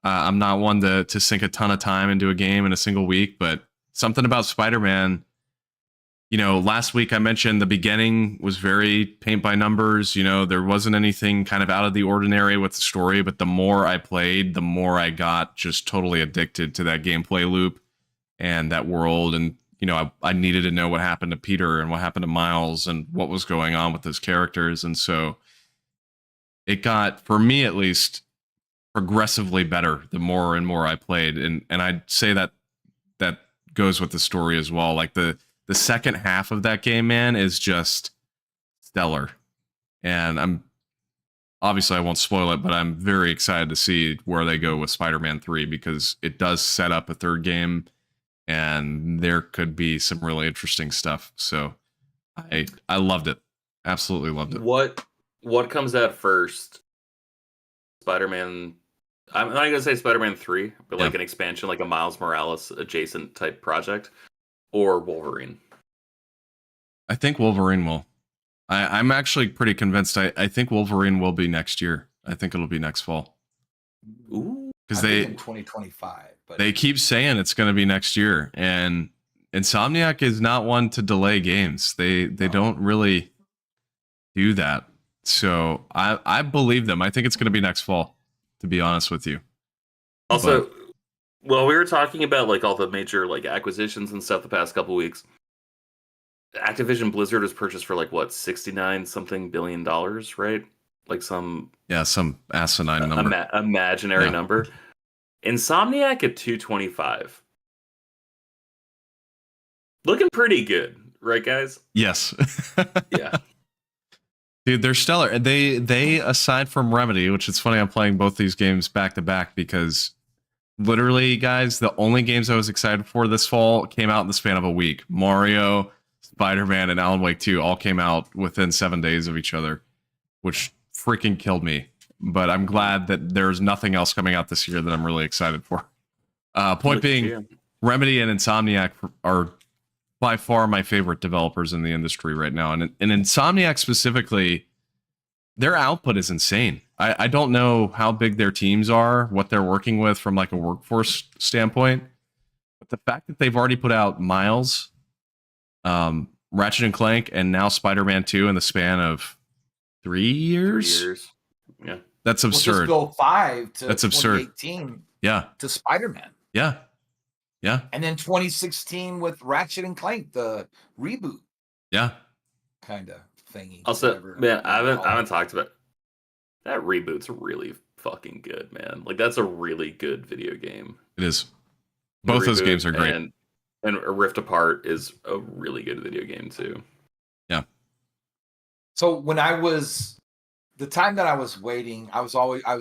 I'm not one to sink a ton of time into a game in a single week, but something about Spider-Man. Last week I mentioned the beginning was very paint by numbers. There wasn't anything kind of out of the ordinary with the story, but the more I played, the more I got just totally addicted to that gameplay loop and that world. And, I needed to know what happened to Peter and what happened to Miles and what was going on with those characters. And so it got, for me at least, progressively better the more and more I played. And I'd say that goes with the story as well. Like the second half of that game, man, is just stellar. And I won't spoil it, but I'm very excited to see where they go with Spider-Man 3 because it does set up a third game and there could be some really interesting stuff. So I loved it. Absolutely loved it. What comes out first? Spider-Man, I'm not going to say Spider-Man 3, but like an expansion, like a Miles Morales adjacent type project. Or Wolverine? I think Wolverine will. I'm actually pretty convinced. I think Wolverine will be next year. I think it'll be next fall. Ooh. Because in 2025. But they keep saying it's going to be next year. And Insomniac is not one to delay games. They don't really do that. So I believe them. I think it's going to be next fall. to be honest with you. Also, well, we were talking about like all the major like acquisitions and stuff the past couple weeks. Activision Blizzard was purchased for like what, 69 something billion dollars, right? Like some asinine number, imaginary number. Insomniac at 225. Looking pretty good, right, guys? Yes. Yeah. Dude, they're stellar. They aside from Remedy, which is funny, I'm playing both these games back to back because literally, guys, the only games I was excited for this fall came out in the span of a week. Mario, Spider-Man, and Alan Wake 2 all came out within 7 days of each other, which freaking killed me. But I'm glad that there's nothing else coming out this year that I'm really excited for. Point being, Remedy and Insomniac are by far my favorite developers in the industry right now. And Insomniac specifically, their output is insane. I don't know how big their teams are, what they're working with from like a workforce standpoint. But the fact that they've already put out Miles, Ratchet and Clank, and now Spider-Man 2 in the span of 3 years? 3 years. Yeah. That's absurd. We'll just go 5 to That's absurd. 2018 Yeah. to Spider-Man. Yeah. Yeah. And then 2016 with Ratchet and Clank, the reboot Yeah. kind of thingy. Also, whatever man, I you call haven't it. talked about that reboot's really fucking good, man. Like that's a really good video game. It is. The Both those reboot games are great. And Rift Apart is a really good video game too. Yeah. So when the time that I was waiting, I was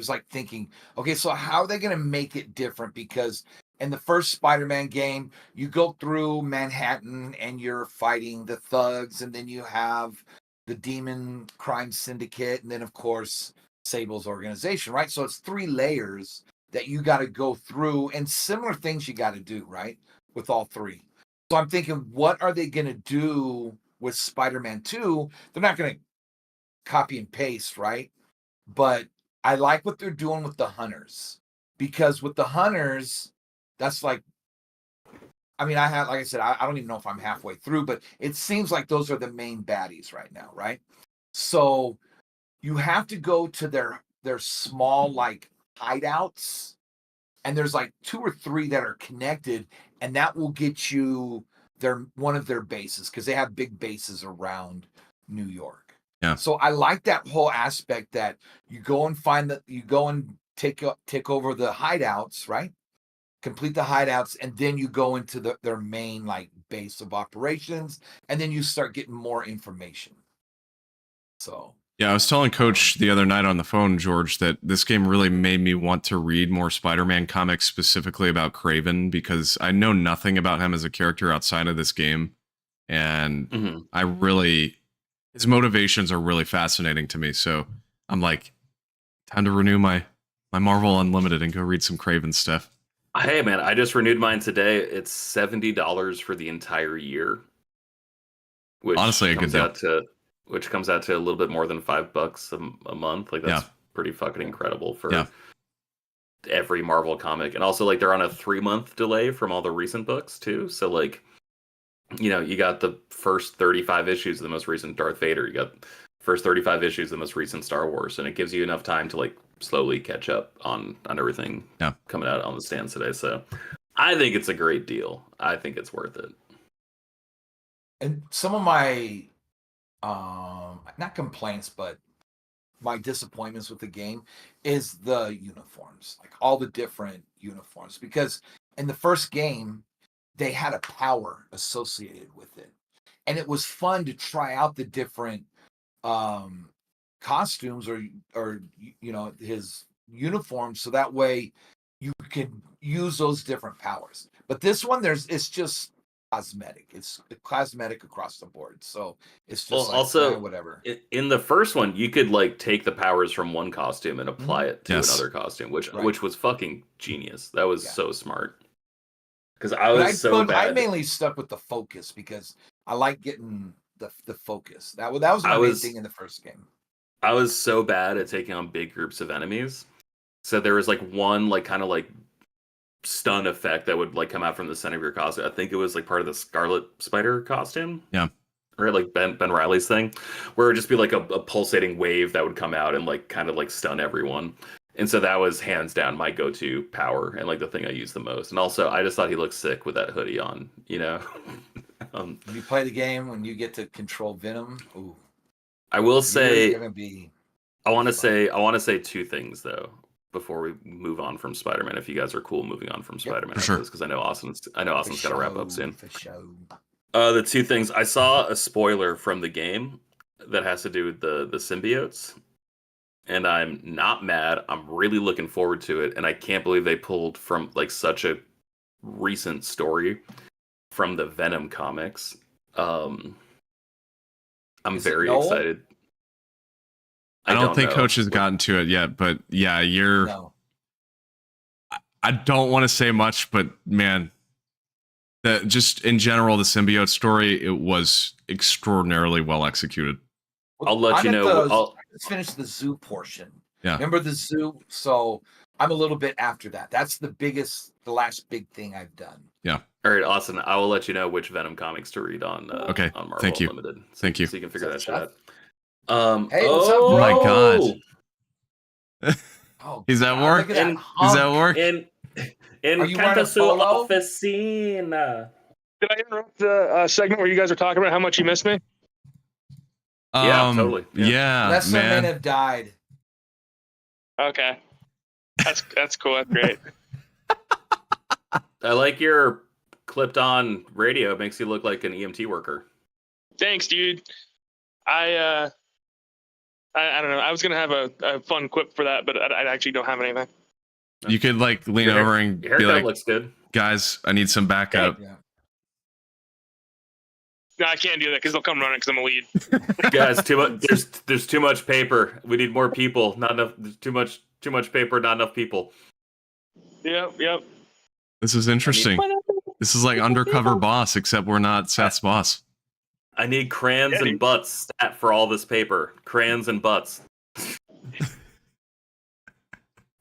like thinking, okay, so how are they going to make it different? Because in the first Spider-Man game, you go through Manhattan and you're fighting the thugs, and then you have the demon crime syndicate, and then of course Sable's organization, right? So it's 3 layers that you got to go through, and similar things you got to do, right? With all 3. So I'm thinking, what are they going to do with Spider-Man 2? They're not going to copy and paste, right? But I like what they're doing with the hunters, because with the hunters, that's like, I mean, like I said, I don't even know if I'm halfway through, but it seems like those are the main baddies right now, right? So you have to go to their small like hideouts, and there's like 2 or 3 that are connected, and that will get you one of their bases, because they have big bases around New York. Yeah. So I like that whole aspect that you go and take over the hideouts, right? Complete the hideouts, and then you go into their main like base of operations, and then you start getting more information. So Yeah, I was telling Coach the other night on the phone, George, that this game really made me want to read more Spider-Man comics, specifically about Kraven, because I know nothing about him as a character outside of this game. And his motivations are really fascinating to me. So I'm like, time to renew my Marvel Unlimited and go read some Kraven stuff. Hey man, I just renewed mine today. It's $70 for the entire year. Which honestly a good deal. Which comes out to a little bit more than $5 a month. Like that's pretty fucking incredible for every Marvel comic. And also like they're on a 3-month delay from all the recent books too. So like, you know, you got the first 35 issues of the most recent Darth Vader. You got first 35 issues of the most recent Star Wars, and it gives you enough time to like slowly catch up on everything coming out on the stands today. So I think it's a great deal. I think it's worth it. And some of my not complaints, but my disappointments with the game is the uniforms, like all the different uniforms, because in the first game they had a power associated with it, and it was fun to try out the different costumes or you know, his uniforms, so that way you can use those different powers. But this one, it's just cosmetic. It's cosmetic across the board, so it's just also whatever. In the first one, you could like take the powers from one costume and apply it to another costume, which was fucking genius. That was so smart. Because I mainly stuck with the focus, because I like getting the focus. That was my main thing in the first game. I was so bad at taking on big groups of enemies. So there was like one like kind of like stun effect that would like come out from the center of your costume. I think it was like part of the Scarlet Spider costume. Yeah. Or like Ben Reilly's thing, where it would just be like a pulsating wave that would come out and like kind of like stun everyone. And so that was hands down my go-to power and like the thing I use the most. And also, I just thought he looked sick with that hoodie on. When you play the game, when you get to control Venom, ooh, I will say, you're gonna be. I want to say two things though before we move on from Spider-Man. If you guys are cool moving on from Spider-Man, for sure. Because I know Austin's got to wrap up soon. For sure. The two things I saw a spoiler from the game that has to do with the symbiotes, and I'm not mad. I'm really looking forward to it, and I can't believe they pulled from like such a recent story from the Venom comics. I'm very excited. I don't think know. Coach has gotten to it yet, but yeah, No. I don't want to say much, but man, just in general, the symbiote story, it was extraordinarily well exceeded. I'll let you know. Let's finish the zoo portion. Yeah. Remember the zoo? So I'm a little bit after that. That's the last big thing I've done. Yeah. All right, Austin. I will let you know which Venom comics to read on. Okay. On Marvel Thank you. Unlimited. Thank you. So you can figure that shit out. Hey, what's up, bro? Oh my God. Oh, He's at work. Look at that He's at hunk. work. In Are you wearing a Cantasu polo? Officina. Did I interrupt the segment where you guys are talking about how much you missed me? Yeah, totally. Yeah, Lesser men man. have died. Okay, that's cool. That's great. I like your clipped-on radio. It makes you look like an EMT worker. Thanks, dude. I don't know. I was gonna have a fun quip for that, but I actually don't have anything. You could like lean Your over and Your be haircut like, looks good. guys, I need some backup. Yeah. No, I can't do that because they'll come running because I'm a lead. Guys, too much. There's too much paper. We need more people. Not enough. There's too much paper. Not enough people. Yep. This is interesting. This is like Undercover Boss, except we're not Seth's boss. I need crayons and butts stat for all this paper. Crayons and butts.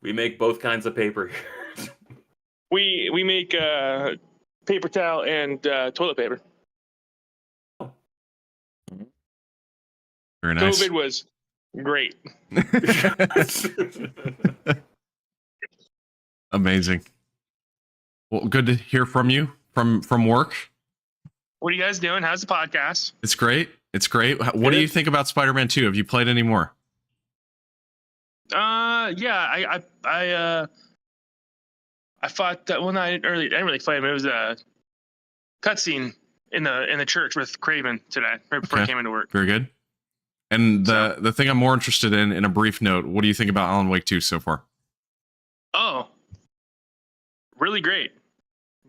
We make both kinds of paper here. We make paper towel and toilet paper. Very nice. COVID was great. Amazing. Well, good to hear from you from work. What are you guys doing? How's the podcast? It's great. It's great. What do you think about Spider-Man 2? Have you played any more? Yeah, I fought that one. I didn't really play him. It was a cutscene in the church with Craven today, right before I came into work. Very good. And the thing I'm more interested in a brief note, what do you think about Alan Wake 2 so far? Oh, really great.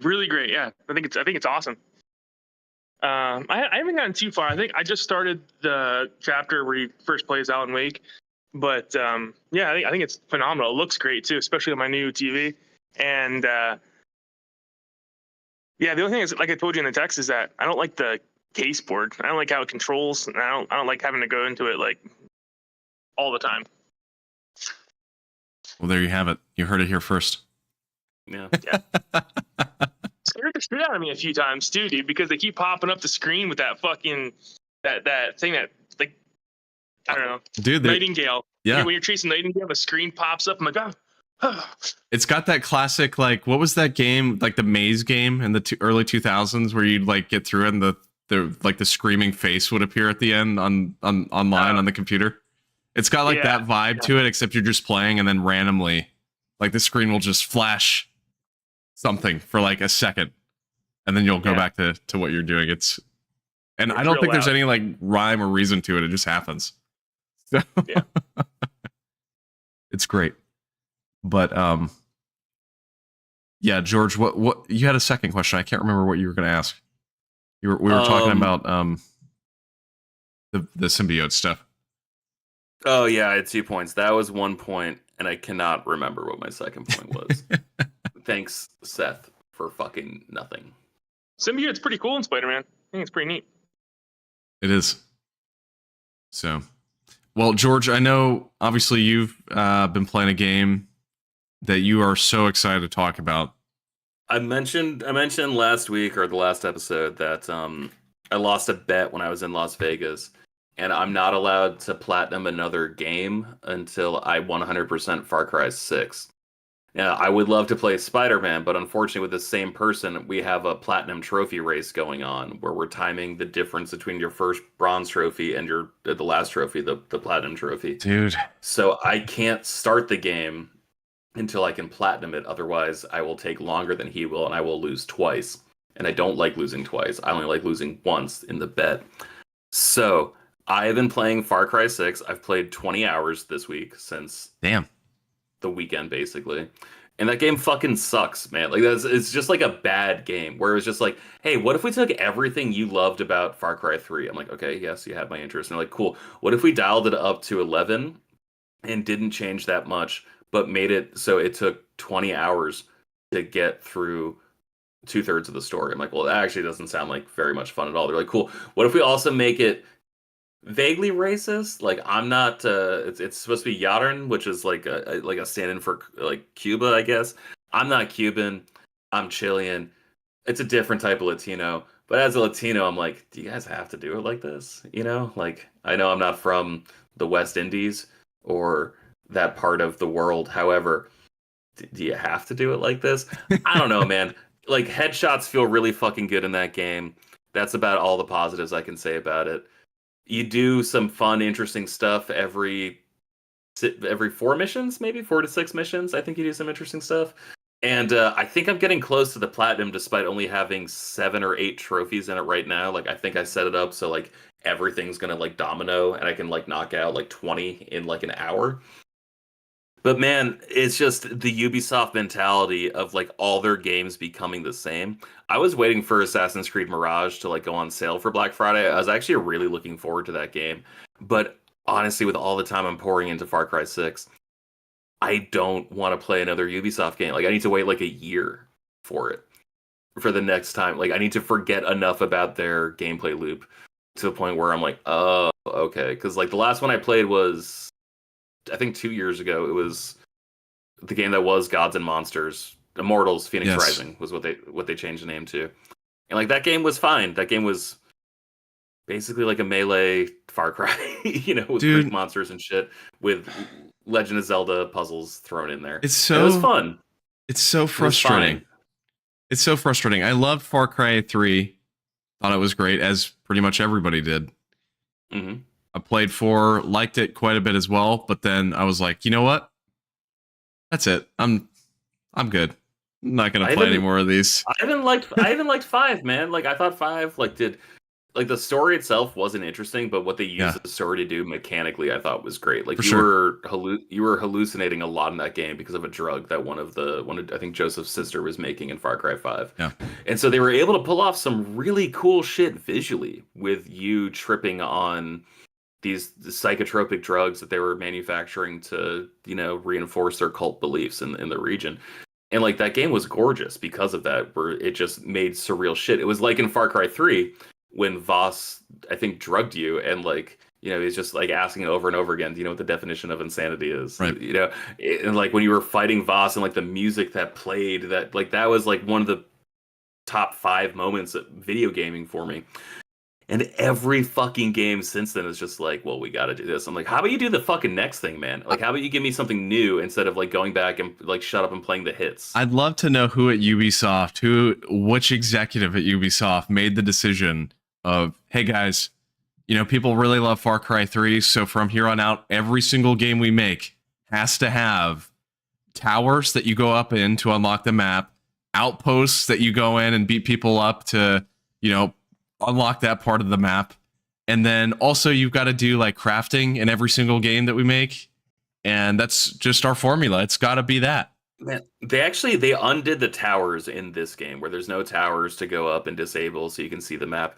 Really great. Yeah. I think it's awesome. I haven't gotten too far. I think I just started the chapter where he first plays Alan Wake, but yeah, I think it's phenomenal. It looks great too, especially on my new TV. And yeah, the only thing is, like I told you in the text, is that I don't like the case board. I don't like how it controls, and I don't like having to go into it like all the time. Well, there you have it. You heard it here first. Yeah. Scared the shit out of me a few times too, dude, because they keep popping up the screen with that fucking that thing that, like, I don't know, Dude, Nightingale. yeah. When you're chasing Nightingale, the screen pops up. I'm like, oh. It's got that classic, like, what was that game, like the maze game in the early 2000s where you'd like get through it and the screaming face would appear at the end online on the computer. It's got like that vibe to it, except you're just playing and then randomly, like, the screen will just flash something for like a second, and then you'll go back to what you're doing. And I don't think there's any like rhyme or reason to it. It just happens. So, Yeah. It's great. But yeah, George, what you had a second question. I can't remember what you were going to ask. We were talking about the symbiote stuff. Oh yeah, I had 2 points. That was 1 point, and I cannot remember what my second point was. Thanks, Seth, for fucking nothing. Symbiote's pretty cool in Spider-Man. I think it's pretty neat. It is. So, well, George, I know obviously you've been playing a game that you are so excited to talk about. I mentioned last week or the last episode that I lost a bet when I was in Las Vegas, and I'm not allowed to platinum another game until I 100% Far Cry 6. Now, I would love to play Spider-Man, but unfortunately with the same person, we have a platinum trophy race going on where we're timing the difference between your first bronze trophy and the last trophy, the platinum trophy. Dude. So I can't start the game until I can platinum it. Otherwise, I will take longer than he will, and I will lose twice. And I don't like losing twice. I only like losing once in the bet. So I have been playing Far Cry 6. I've played 20 hours this week since Damn. the weekend, basically. And that game fucking sucks, man. Like it's just like a bad game where it was just like, hey, what if we took everything you loved about Far Cry 3? I'm like, okay, yes, you have my interest. And they're like, cool. What if we dialed it up to 11 and didn't change that much, but made it so it took 20 hours to get through 2/3 of the story? I'm like, well, that actually doesn't sound like very much fun at all. They're like, cool. What if we also make it vaguely racist? Like, I'm not. It's supposed to be Yadern, which is like a stand-in for like Cuba, I guess. I'm not Cuban. I'm Chilean. It's a different type of Latino. But as a Latino, I'm like, do you guys have to do it like this? You know, like I know I'm not from the West Indies or that part of the world. However, do you have to do it like this? I don't know, man. Like headshots feel really fucking good in that game. That's about all the positives I can say about it. You do some fun, interesting stuff every 4 missions, maybe 4 to 6 missions. I think you do some interesting stuff. And I think I'm getting close to the platinum despite only having 7 or 8 trophies in it right now. Like I think I set it up so like everything's gonna like domino and I can like knock out like 20 in like an hour. But man, it's just the Ubisoft mentality of like all their games becoming the same. I was waiting for Assassin's Creed Mirage to like go on sale for Black Friday. I was actually really looking forward to that game. But honestly, with all the time I'm pouring into Far Cry 6, I don't want to play another Ubisoft game. Like I need to wait like a year for it. For the next time. Like I need to forget enough about their gameplay loop to the point where I'm like, oh, okay. Because like the last one I played was I think 2 years ago. It was the game that was Gods and Monsters, Immortals: Phoenix Rising was what they changed the name to, and like that game was fine. That game was basically like a melee Far Cry, you know, with Greek monsters and shit, with Legend of Zelda puzzles thrown in there. It was fun. It's so frustrating. It's so frustrating. I loved Far Cry 3. Thought it was great, as pretty much everybody did. Mm-hmm. I played 4, liked it quite a bit as well, but then I was like, you know what? That's it. I'm good. I'm not gonna play any more of these. I even liked 5, man. Like I thought 5 did the story itself wasn't interesting, but what they used the story to do mechanically, I thought was great. Like you were hallucinating a lot in that game because of a drug that one of I think Joseph's sister was making in Far Cry 5. Yeah. And so they were able to pull off some really cool shit visually with you tripping on these psychotropic drugs that they were manufacturing to, you know, reinforce their cult beliefs in the region. And like that game was gorgeous because of that, where it just made surreal shit. It was like in Far Cry 3 when Voss, I think, drugged you and like, you know, he's just like asking over and over again, do you know what the definition of insanity is? Right. You know, and like when you were fighting Voss and like the music that played, that was like one of the top 5 moments of video gaming for me. And every fucking game since then is just like, well, we got to do this. I'm like, how about you do the fucking next thing, man? Like, how about you give me something new instead of like going back and like shut up and playing the hits? I'd love to know who at Ubisoft, which executive at Ubisoft made the decision of, hey guys, you know, people really love Far Cry 3, so from here on out, every single game we make has to have towers that you go up in to unlock the map, outposts that you go in and beat people up to, you know, unlock that part of the map, and then also you've got to do like crafting in every single game that we make, and that's just our formula. It's got to be that. Man, they undid the towers in this game where there's no towers to go up and disable so you can see the map.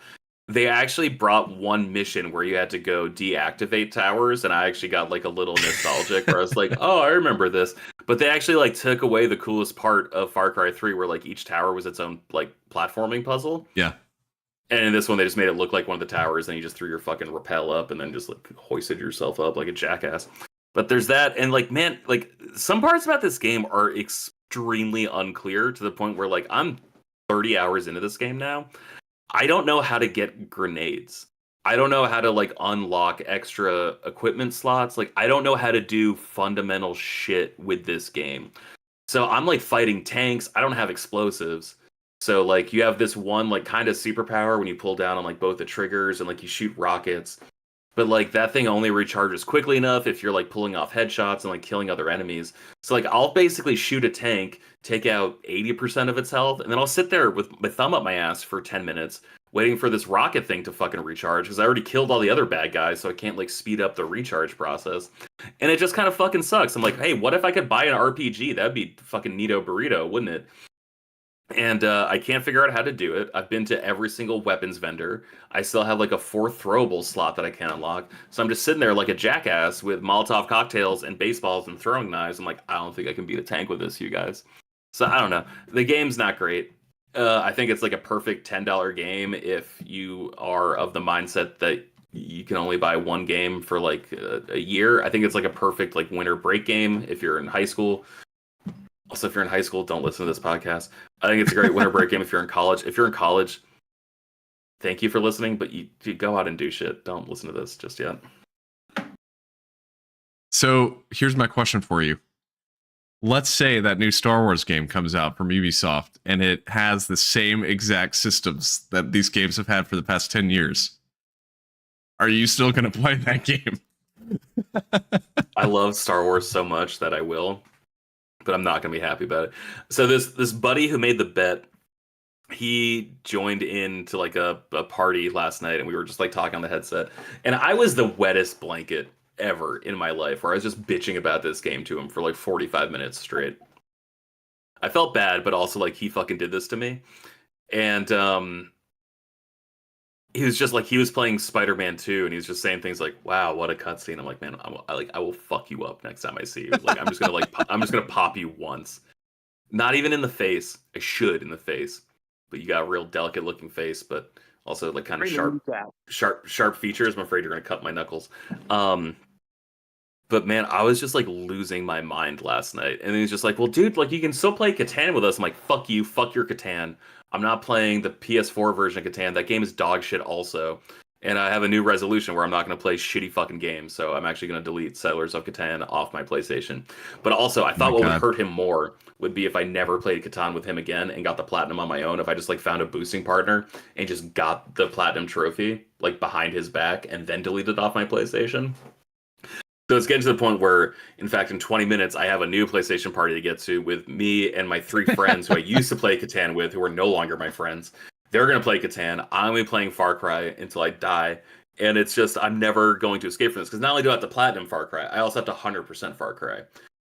They actually brought one mission where you had to go deactivate towers, and I actually got like a little nostalgic where I was like, oh, I remember this. But they actually like took away the coolest part of Far Cry 3 where like each tower was its own like platforming puzzle. Yeah. And in this one, they just made it look like one of the towers, and you just threw your fucking rappel up and then just like hoisted yourself up like a jackass. But there's that, and like, man, like some parts about this game are extremely unclear to the point where like I'm 30 hours into this game now. I don't know how to get grenades. I don't know how to like unlock extra equipment slots. Like I don't know how to do fundamental shit with this game. So I'm like fighting tanks. I don't have explosives. So like you have this one like kind of superpower when you pull down on like both the triggers and like you shoot rockets. But like that thing only recharges quickly enough if you're like pulling off headshots and like killing other enemies. So like I'll basically shoot a tank, take out 80% of its health, and then I'll sit there with my thumb up my ass for 10 minutes waiting for this rocket thing to fucking recharge because I already killed all the other bad guys, so I can't like speed up the recharge process. And it just kind of fucking sucks. I'm like, hey, what if I could buy an RPG? That'd be fucking neato burrito, wouldn't it? And I can't figure out how to do it. I've been to every single weapons vendor. I still have like a 4th throwable slot that I can't unlock. So I'm just sitting there like a jackass with Molotov cocktails and baseballs and throwing knives. I'm like, I don't think I can beat a tank with this, you guys. So I don't know. The game's not great. I think it's like a perfect $10 game if you are of the mindset that you can only buy one game for like a year. I think it's like a perfect like winter break game if you're in high school. Also, if you're in high school, don't listen to this podcast. I think it's a great winter break game if you're in college. If you're in college, thank you for listening, but you go out and do shit. Don't listen to this just yet. So here's my question for you. Let's say that new Star Wars game comes out from Ubisoft and it has the same exact systems that these games have had for the past 10 years. Are you still going to play that game? I love Star Wars so much that I will, but I'm not going to be happy about it. So this buddy who made the bet, he joined in to like a party last night and we were just like talking on the headset. And I was the wettest blanket ever in my life where I was just bitching about this game to him for like 45 minutes straight. I felt bad, but also like he fucking did this to me. And he was just like, he was playing Spider-Man 2 and he was just saying things like, wow, what a cutscene. I'm like, man, I will fuck you up next time I see you. Like, I'm just gonna pop you once. Not even in the face. I should in the face. But you got a real delicate looking face, but also like kind of sharp features. I'm afraid you're gonna cut my knuckles. But man, I was just like losing my mind last night. And he's just like, well, dude, like you can still play Catan with us. I'm like, fuck you, fuck your Catan. I'm not playing the PS4 version of Catan. That game is dog shit also. And I have a new resolution where I'm not going to play shitty fucking games. So I'm actually going to delete Settlers of Catan off my PlayStation. But also, I thought what would hurt him more would be if I never played Catan with him again and got the platinum on my own. If I just like found a boosting partner and just got the platinum trophy like behind his back and then deleted it off my PlayStation. So it's getting to the point where, in fact, in 20 minutes, I have a new PlayStation party to get to with me and my 3 friends who I used to play Catan with, who are no longer my friends. They're going to play Catan. I'm going to be playing Far Cry until I die. And it's just, I'm never going to escape from this. Because not only do I have to platinum Far Cry, I also have to 100% Far Cry.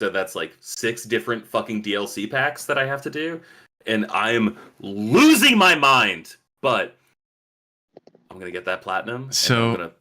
So that's like 6 different fucking DLC packs that I have to do. And I'm losing my mind. But I'm going to get that platinum. So I'm going to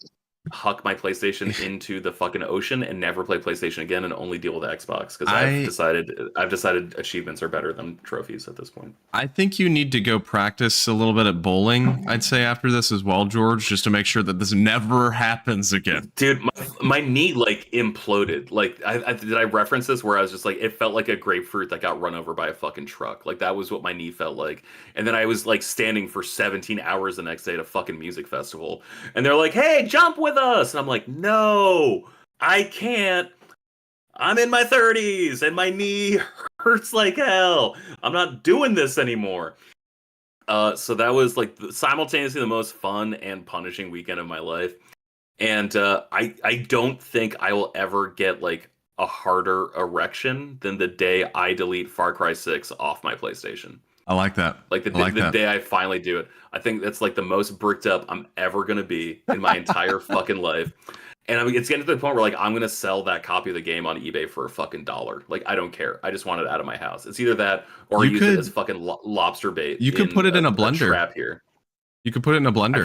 huck my PlayStation into the fucking ocean and never play PlayStation again and only deal with Xbox because I've decided achievements are better than trophies at this point. I think you need to go practice a little bit at bowling, I'd say, after this as well, George, just to make sure that this never happens again. Dude, my knee like imploded. Like did I reference this where I was just like, it felt like a grapefruit that got run over by a fucking truck. Like that was what my knee felt like. And then I was like standing for 17 hours the next day at a fucking music festival. And they're like, hey, jump with us. And I'm like, no, I can't. I'm in my 30s and my knee hurts like hell. I'm not doing this anymore. So that was like simultaneously the most fun and punishing weekend of my life. And I don't think I will ever get like a harder erection than the day I delete Far Cry 6 off my PlayStation. I like that. Like the day I finally do it. I think that's like the most bricked up I'm ever going to be in my entire fucking life. And I mean, it's getting to the point where like I'm going to sell that copy of the game on eBay for a fucking $1. Like I don't care. I just want it out of my house. It's either that or use it as fucking lobster bait. You could put it in a blender. Trap here. You could put it in a blender.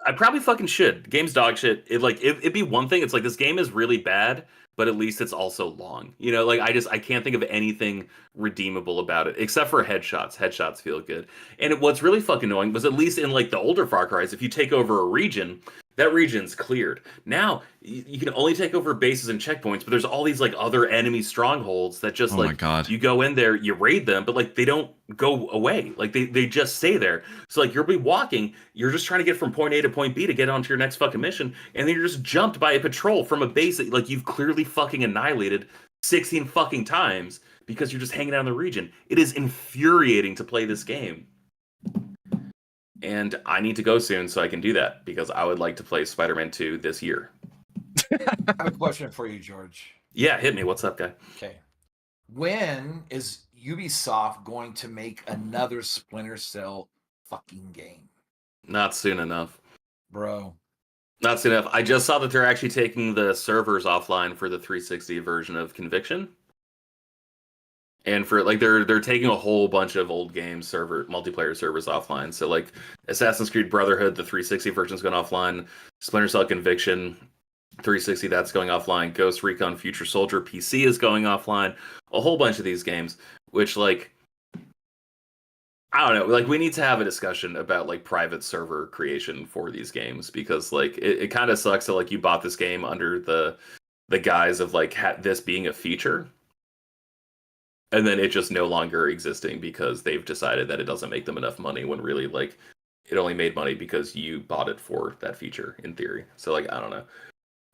I probably fucking should. The game's dog shit. It'd be one thing. It's like this game is really bad, but at least it's also long. You know, like I can't think of anything redeemable about it except for headshots. Headshots feel good. And what's really fucking annoying was at least in like the older Far Cries, if you take over a region, That region's cleared. Now you can only take over bases and checkpoints, but there's all these like other enemy strongholds that just Oh like my God. you go in there, you raid them, but like they don't go away. Like they just stay there. So like you'll be walking, you're just trying to get from point A to point B to get onto your next fucking mission, and then you're just jumped by a patrol from a base that like you've clearly fucking annihilated 16 fucking times because you're just hanging out in the region. It is infuriating to play this game. And I need to go soon so I can do that because I would like to play Spider-Man 2 this year. I have a question for you, George. Yeah, hit me. What's up, guy? Okay. When is Ubisoft going to make another Splinter Cell fucking game? Not soon enough. Bro. Not soon enough. I just saw that they're actually taking the servers offline for the 360 version of Conviction. And for like they're taking a whole bunch of old games multiplayer servers offline. So like Assassin's Creed Brotherhood, the 360 version's going offline. Splinter Cell Conviction 360, that's going offline. Ghost Recon Future Soldier PC is going offline. A whole bunch of these games, which like I don't know, like we need to have a discussion about like private server creation for these games because like it kind of sucks that like you bought this game under the guise of like this being a feature. And then it just no longer existing because they've decided that it doesn't make them enough money when really like it only made money because you bought it for that feature in theory. So like I don't know.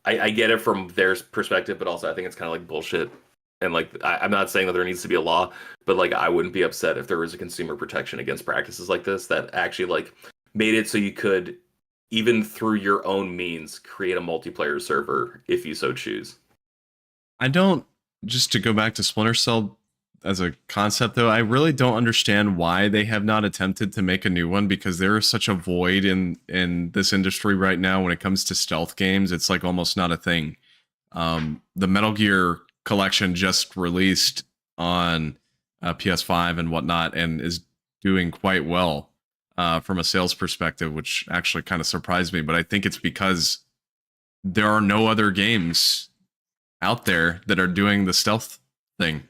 I get it from their perspective, but also I think it's kind of like bullshit. And like I'm not saying that there needs to be a law, but like I wouldn't be upset if there was a consumer protection against practices like this that actually like made it so you could even through your own means create a multiplayer server if you so choose. Just to go back to Splinter Cell as a concept though, I really don't understand why they have not attempted to make a new one because there is such a void in this industry right now when it comes to stealth games. It's like almost not a thing. The Metal Gear collection just released on PS5 and whatnot and is doing quite well from a sales perspective, which actually kind of surprised me. But I think it's because there are no other games out there that are doing the stealth thing.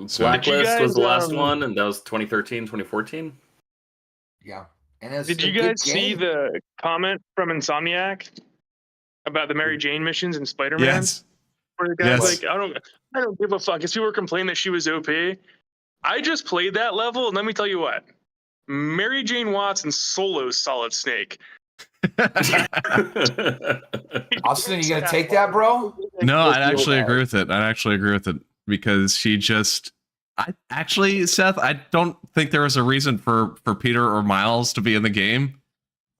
So, Blacklist was the last one, and that was 2013, 2014. Yeah. And did you guys see the comment from Insomniac about the Mary Jane missions in Spider-Man? yes. Where the guy's like, I don't give a fuck. Because people were complaining that she was OP. I just played that level, and let me tell you what. Mary Jane Watson solo's Solid Snake. Austin, you gonna take that, bro? No, I'd actually agree with it. Because Seth, I don't think there was a reason for Peter or Miles to be in the game.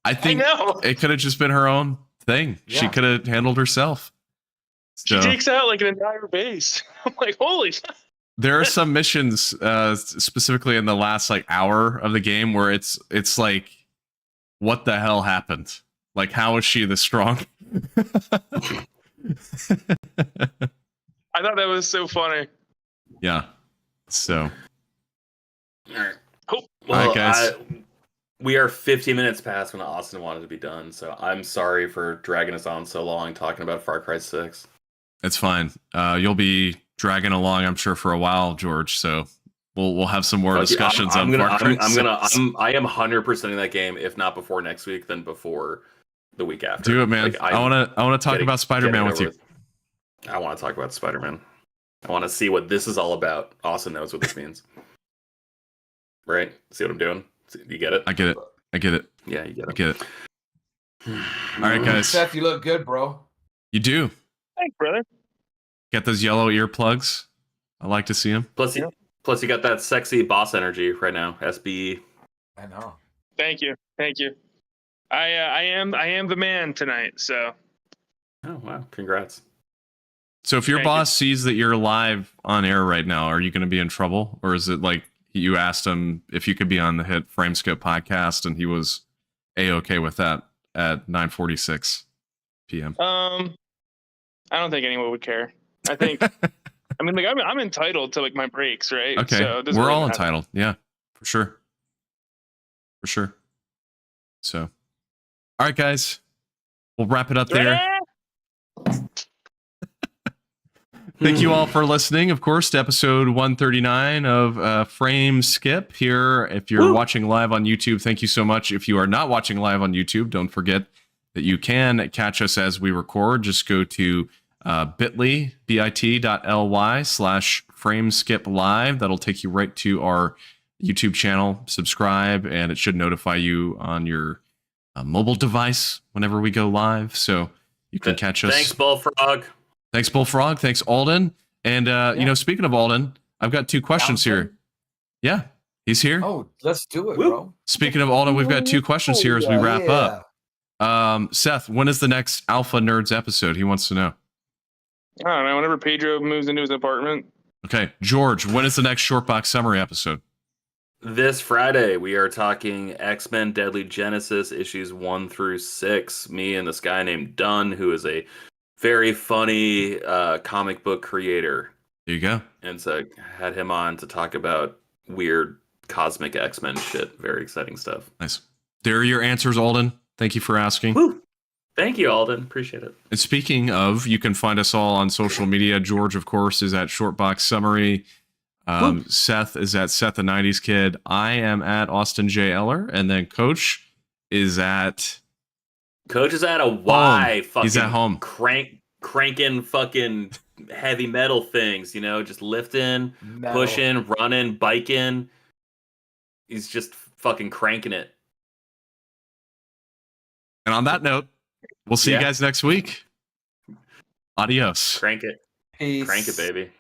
I think it could have just been her own thing. Yeah. She could have handled herself. So, she takes out like an entire base. I'm like, holy shit. There are some missions, specifically in the last like hour of the game, where it's like, what the hell happened? Like, how is she this strong? I thought that was so funny. Yeah. So. All right. Cool. Well, all right, guys. We are 50 minutes past when Austin wanted to be done, so I'm sorry for dragging us on so long talking about Far Cry 6. It's fine. You'll be dragging along, I'm sure, for a while, George. So we'll have some more discussions on Far Cry 6. I am 100%ing that game, if not before next week, then before the week after. Do it, man. Like, I want to talk about Spider-Man with you. I want to talk about Spider-Man. I want to see what this is all about. Austin knows what this means. Right? See what I'm doing? You get it? I get it. Yeah, you get it. I get it. All right, guys. Seth, you look good, bro. You do. Thanks, brother. Get those yellow earplugs. I like to see them. Plus, you got that sexy boss energy right now. SBE. I know. Thank you. I am the man tonight. So. Oh wow! Congrats. So if your boss sees that you're live on air right now, are you going to be in trouble? Or is it like you asked him if you could be on the hit Frameskip podcast and he was A-okay with that at 9:46 p.m.? I don't think anyone would care. I think, I mean, like I'm entitled to like my breaks, right? Okay, so we're all entitled. Yeah, for sure. So, all right, guys, we'll wrap it up there. Thank you all for listening, of course, to episode 139 of Frame Skip here. If you're watching live on YouTube, thank you so much. If you are not watching live on YouTube, don't forget that you can catch us as we record. Just go to bit.ly/frameskip live. That'll take you right to our YouTube channel. Subscribe, and it should notify you on your mobile device whenever we go live. So you can catch us. Thanks, Bullfrog. Thanks, Bullfrog. Thanks, Alden. And speaking of Alden, I've got 2 questions here. Yeah, he's here. Oh, let's do it, Woo. bro. Speaking of Alden, we've got 2 questions here as we wrap up. Seth, when is the next Alpha Nerds episode? He wants to know. I don't know. Whenever Pedro moves into his apartment. Okay, George, when is the next Shortbox Summary episode? This Friday, we are talking X-Men Deadly Genesis issues 1 through 6. Me and this guy named Dunn, who is a very funny comic book creator. There you go. And so I had him on to talk about weird cosmic X-Men shit. Very exciting stuff. Nice. There are your answers, Alden. Thank you for asking. Woo. Thank you, Alden. Appreciate it. And speaking of, you can find us all on social media. George, of course, is at Shortbox Summary. Seth is at Seth the 90s Kid. I am at Austin J. Eller. And then Coach is at a Y. Fucking He's at home. Cranking fucking heavy metal things, just lifting, pushing, running, biking. He's just fucking cranking it. And on that note, we'll see you guys next week. Adios. Crank it. Peace. Crank it, baby.